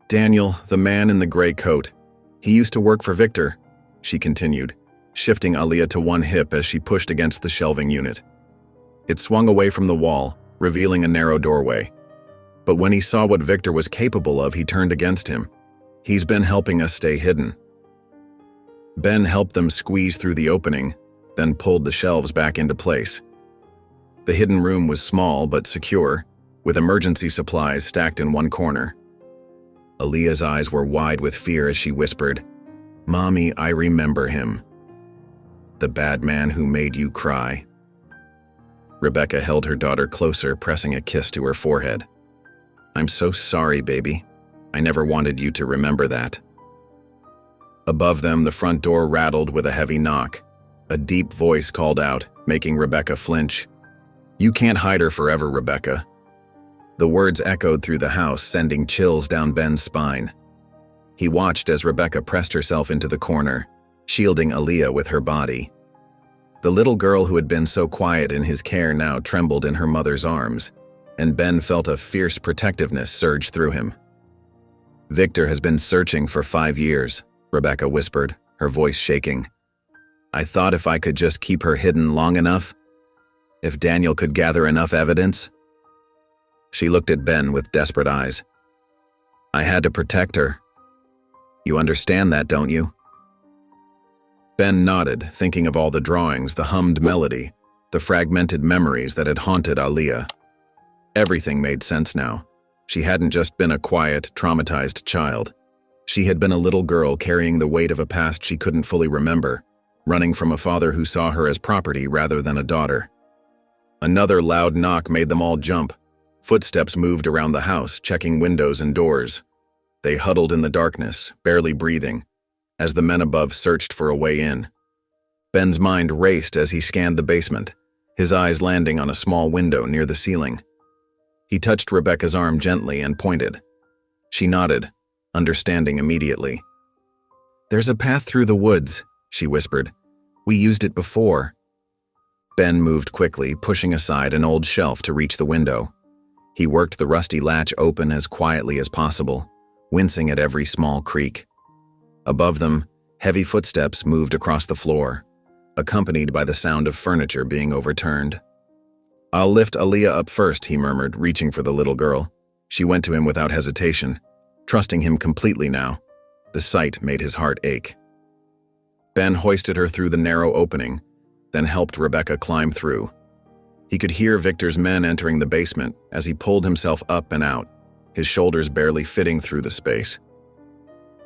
"Daniel, the man in the gray coat. He used to work for Victor," she continued, shifting Aaliyah to one hip as she pushed against the shelving unit. It swung away from the wall, revealing a narrow doorway. But when he saw what Victor was capable of, he turned against him. "He's been helping us stay hidden." Ben helped them squeeze through the opening, then pulled the shelves back into place. The hidden room was small but secure, with emergency supplies stacked in one corner. Aaliyah's eyes were wide with fear as she whispered, "Mommy, I remember him. The bad man who made you cry." Rebecca held her daughter closer, pressing a kiss to her forehead. "I'm so sorry, baby. I never wanted you to remember that." Above them, the front door rattled with a heavy knock. A deep voice called out, making Rebecca flinch. "You can't hide her forever, Rebecca." The words echoed through the house, sending chills down Ben's spine. He watched as Rebecca pressed herself into the corner, shielding Aaliyah with her body. The little girl who had been so quiet in his care now trembled in her mother's arms, and Ben felt a fierce protectiveness surge through him. "Victor has been searching for 5 years, Rebecca whispered, her voice shaking. "I thought if I could just keep her hidden long enough, if Daniel could gather enough evidence." She looked at Ben with desperate eyes. I had to protect her. You understand that, don't you? Ben nodded, thinking of all the drawings, the hummed melody, the fragmented memories that had haunted Aaliyah. Everything made sense now. She hadn't just been a quiet, traumatized child. She had been a little girl carrying the weight of a past she couldn't fully remember, running from a father who saw her as property rather than a daughter. Another loud knock made them all jump. Footsteps moved around the house, checking windows and doors. They huddled in the darkness, barely breathing, as the men above searched for a way in. Ben's mind raced as he scanned the basement, his eyes landing on a small window near the ceiling. He touched Rebecca's arm gently and pointed. She nodded, understanding immediately. "There's a path through the woods," she whispered. "We used it before." Ben moved quickly, pushing aside an old shelf to reach the window. He worked the rusty latch open as quietly as possible, wincing at every small creak. Above them, heavy footsteps moved across the floor, accompanied by the sound of furniture being overturned. "I'll lift Aaliyah up first," he murmured, reaching for the little girl. She went to him without hesitation, trusting him completely now. The sight made his heart ache. Ben hoisted her through the narrow opening, then helped Rebecca climb through. He could hear Victor's men entering the basement as he pulled himself up and out, his shoulders barely fitting through the space.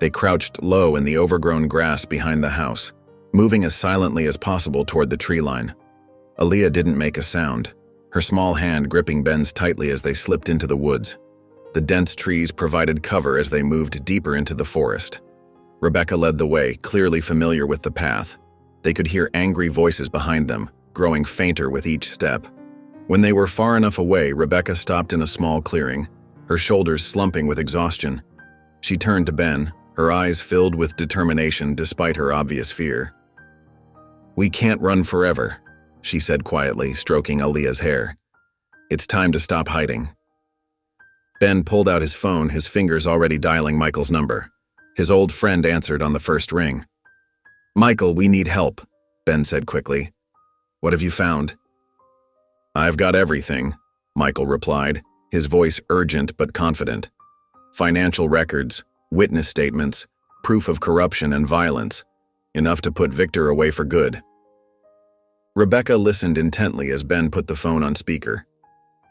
They crouched low in the overgrown grass behind the house, moving as silently as possible toward the tree line. Aaliyah didn't make a sound, her small hand gripping Ben's tightly as they slipped into the woods. The dense trees provided cover as they moved deeper into the forest. Rebecca led the way, clearly familiar with the path. They could hear angry voices behind them, growing fainter with each step. When they were far enough away, Rebecca stopped in a small clearing, her shoulders slumping with exhaustion. She turned to Ben, her eyes filled with determination despite her obvious fear. "We can't run forever," she said quietly, stroking Aaliyah's hair. "It's time to stop hiding." Ben pulled out his phone, his fingers already dialing Michael's number. His old friend answered on the first ring. "Michael, we need help," Ben said quickly. "What have you found?" "I've got everything," Michael replied, his voice urgent but confident. "Financial records, witness statements, proof of corruption and violence, enough to put Victor away for good." Rebecca listened intently as Ben put the phone on speaker.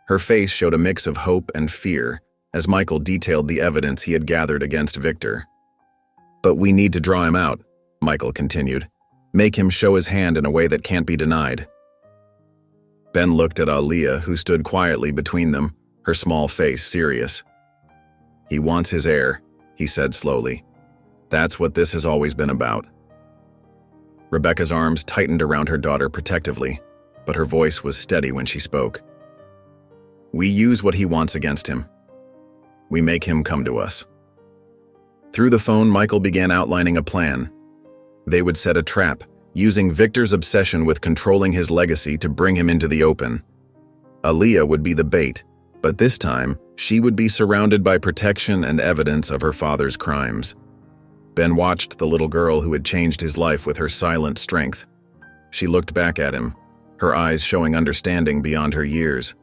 Her face showed a mix of hope and fear as Michael detailed the evidence he had gathered against Victor. "But we need to draw him out," Michael continued. "Make him show his hand in a way that can't be denied." Ben looked at Aaliyah, who stood quietly between them, her small face serious. "He wants his heir," he said slowly. "That's what this has always been about." Rebecca's arms tightened around her daughter protectively, but her voice was steady when she spoke. "We use what he wants against him. We make him come to us." Through the phone, Michael began outlining a plan. They would set a trap, using Victor's obsession with controlling his legacy to bring him into the open. Aaliyah would be the bait, but this time, she would be surrounded by protection and evidence of her father's crimes. Ben watched the little girl who had changed his life with her silent strength. She looked back at him, her eyes showing understanding beyond her years.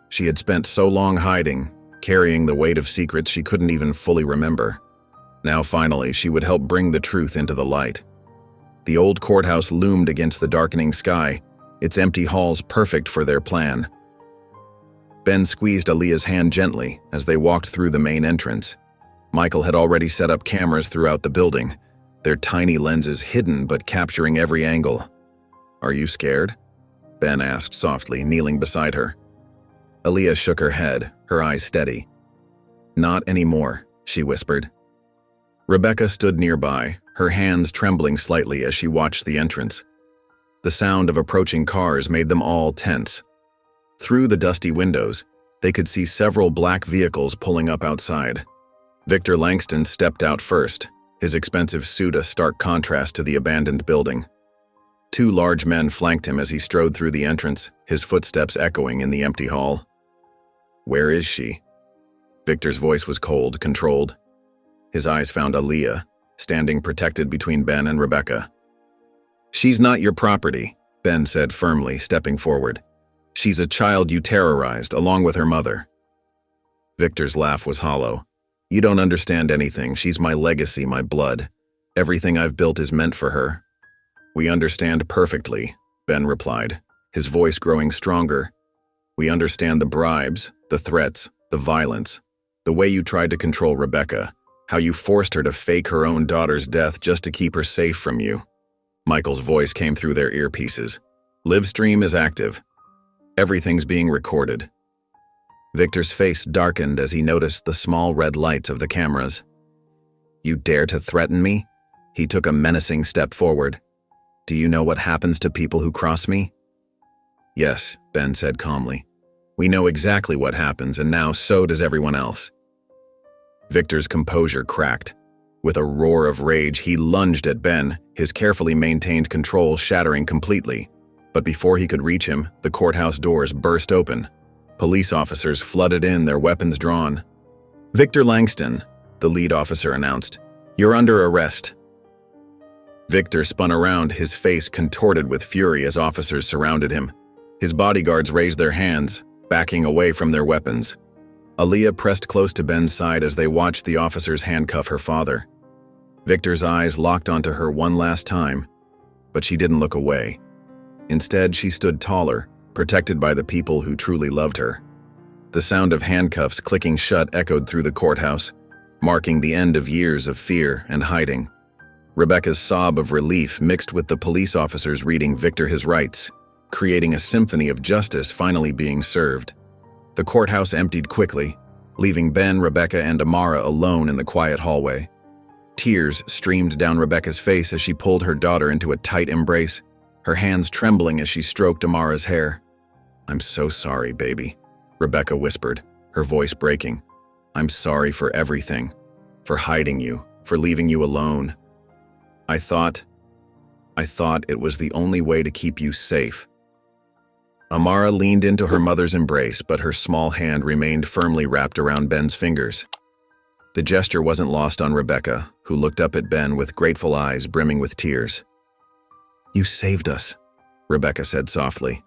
She had spent so long hiding, carrying the weight of secrets she couldn't even fully remember. Now finally, she would help bring the truth into the light. The old courthouse loomed against the darkening sky, its empty halls perfect for their plan. Ben squeezed Aaliyah's hand gently as they walked through the main entrance. Michael had already set up cameras throughout the building, their tiny lenses hidden but capturing every angle. "Are you scared?" Ben asked softly, kneeling beside her. Aaliyah shook her head, her eyes steady. "Not anymore," she whispered. Rebecca stood nearby, her hands trembling slightly as she watched the entrance. The sound of approaching cars made them all tense. Through the dusty windows, they could see several black vehicles pulling up outside. Victor Langston stepped out first, his expensive suit a stark contrast to the abandoned building. Two large men flanked him as he strode through the entrance, his footsteps echoing in the empty hall. "Where is she?" Victor's voice was cold, controlled. His eyes found Aaliyah, standing protected between Ben and Rebecca. "She's not your property," Ben said firmly, stepping forward. "She's a child you terrorized, along with her mother." Victor's laugh was hollow. You don't understand anything. She's my legacy, my blood. Everything I've built is meant for her. We understand perfectly, Ben replied, his voice growing stronger. We understand the bribes, the threats, the violence, the way you tried to control Rebecca, how you forced her to fake her own daughter's death just to keep her safe from you. Michael's voice came through their earpieces. Livestream is active. Everything's being recorded. Victor's face darkened as he noticed the small red lights of the cameras. You dare to threaten me? He took a menacing step forward. Do you know what happens to people who cross me? Yes, Ben said calmly. We know exactly what happens, and now so does everyone else. Victor's composure cracked. With a roar of rage, he lunged at Ben, his carefully maintained control shattering completely. But before he could reach him, the courthouse doors burst open. Police officers flooded in, their weapons drawn. Victor Langston, the lead officer announced. You're under arrest. Victor spun around, his face contorted with fury as officers surrounded him. His bodyguards raised their hands, backing away from their weapons. Aaliyah pressed close to Ben's side as they watched the officers handcuff her father. Victor's eyes locked onto her one last time, but she didn't look away. Instead, she stood taller, protected by the people who truly loved her. The sound of handcuffs clicking shut echoed through the courthouse, marking the end of years of fear and hiding. Rebecca's sob of relief mixed with the police officers reading Victor his rights, creating a symphony of justice finally being served. The courthouse emptied quickly, leaving Ben, Rebecca, and Amara alone in the quiet hallway. Tears streamed down Rebecca's face as she pulled her daughter into a tight embrace, her hands trembling as she stroked Amara's hair. I'm so sorry, baby, Rebecca whispered, her voice breaking. I'm sorry for everything, for hiding you, for leaving you alone. I thought it was the only way to keep you safe. Amara leaned into her mother's embrace, but her small hand remained firmly wrapped around Ben's fingers. The gesture wasn't lost on Rebecca, who looked up at Ben with grateful eyes brimming with tears. You saved us, Rebecca said softly.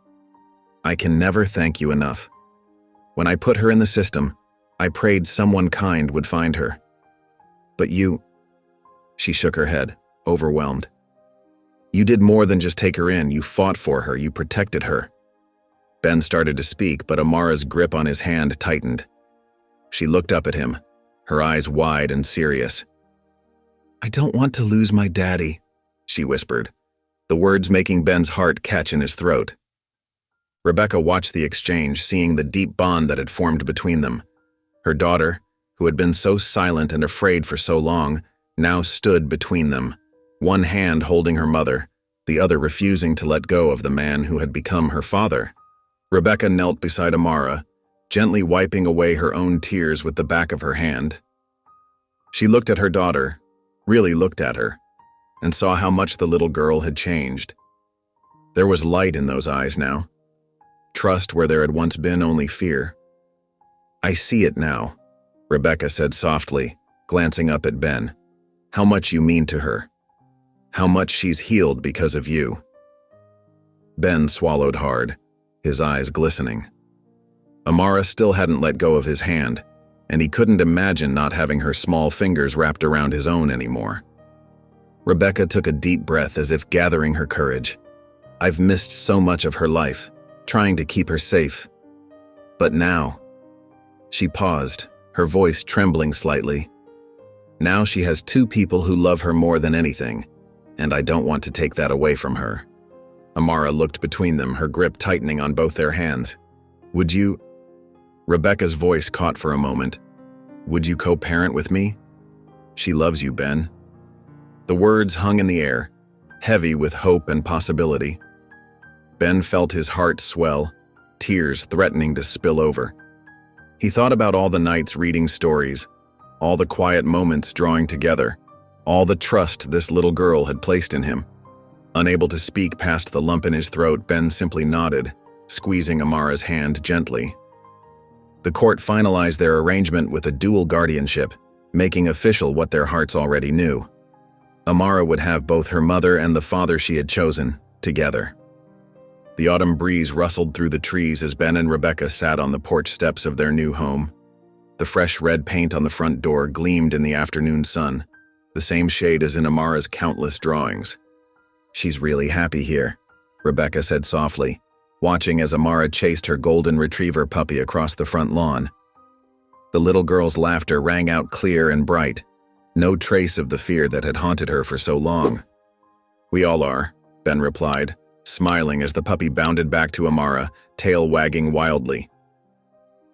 I can never thank you enough. When I put her in the system, I prayed someone kind would find her. But you... She shook her head, overwhelmed. You did more than just take her in. You fought for her. You protected her. Ben started to speak, but Amara's grip on his hand tightened. She looked up at him, her eyes wide and serious. I don't want to lose my daddy, she whispered, the words making Ben's heart catch in his throat. Rebecca watched the exchange, seeing the deep bond that had formed between them. Her daughter, who had been so silent and afraid for so long, now stood between them, one hand holding her mother, the other refusing to let go of the man who had become her father. Rebecca knelt beside Amara, gently wiping away her own tears with the back of her hand. She looked at her daughter, really looked at her, and saw how much the little girl had changed. There was light in those eyes now, trust where there had once been only fear. I see it now, Rebecca said softly, glancing up at Ben. How much you mean to her. How much she's healed because of you. Ben swallowed hard, his eyes glistening. Amara still hadn't let go of his hand, and he couldn't imagine not having her small fingers wrapped around his own anymore. Rebecca took a deep breath as if gathering her courage. I've missed so much of her life, trying to keep her safe. But now... She paused, her voice trembling slightly. Now she has two people who love her more than anything, and I don't want to take that away from her. Amara looked between them, her grip tightening on both their hands. Would you... Rebecca's voice caught for a moment. Would you co-parent with me? She loves you, Ben. The words hung in the air, heavy with hope and possibility. Ben felt his heart swell, tears threatening to spill over. He thought about all the nights reading stories, all the quiet moments drawing together, all the trust this little girl had placed in him. Unable to speak past the lump in his throat, Ben simply nodded, squeezing Amara's hand gently. The court finalized their arrangement with a dual guardianship, making official what their hearts already knew. Amara would have both her mother and the father she had chosen, together. The autumn breeze rustled through the trees as Ben and Rebecca sat on the porch steps of their new home. The fresh red paint on the front door gleamed in the afternoon sun, the same shade as in Amara's countless drawings. "She's really happy here," Rebecca said softly, watching as Amara chased her golden retriever puppy across the front lawn. The little girl's laughter rang out clear and bright, no trace of the fear that had haunted her for so long. "We all are," Ben replied, smiling as the puppy bounded back to Amara, tail wagging wildly.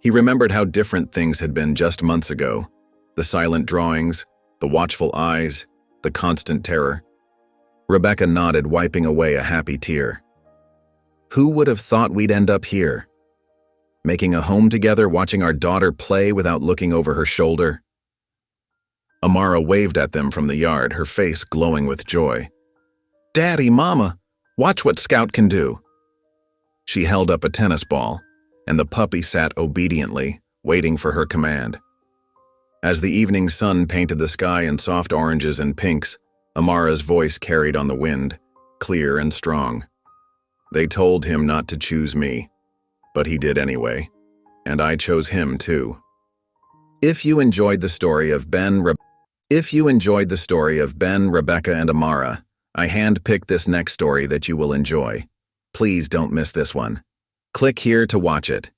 He remembered how different things had been just months ago, the silent drawings, the watchful eyes, the constant terror. Rebecca nodded, wiping away a happy tear. "Who would have thought we'd end up here? Making a home together, watching our daughter play without looking over her shoulder?" Amara waved at them from the yard, her face glowing with joy. "Daddy, Mama, watch what Scout can do." She held up a tennis ball, and the puppy sat obediently, waiting for her command. As the evening sun painted the sky in soft oranges and pinks, Amara's voice carried on the wind, clear and strong. "They told him not to choose me, but he did anyway, and I chose him too." If you enjoyed the story of Ben, Rebecca, and Amara, I hand-picked this next story that you will enjoy. Please don't miss this one. Click here to watch it.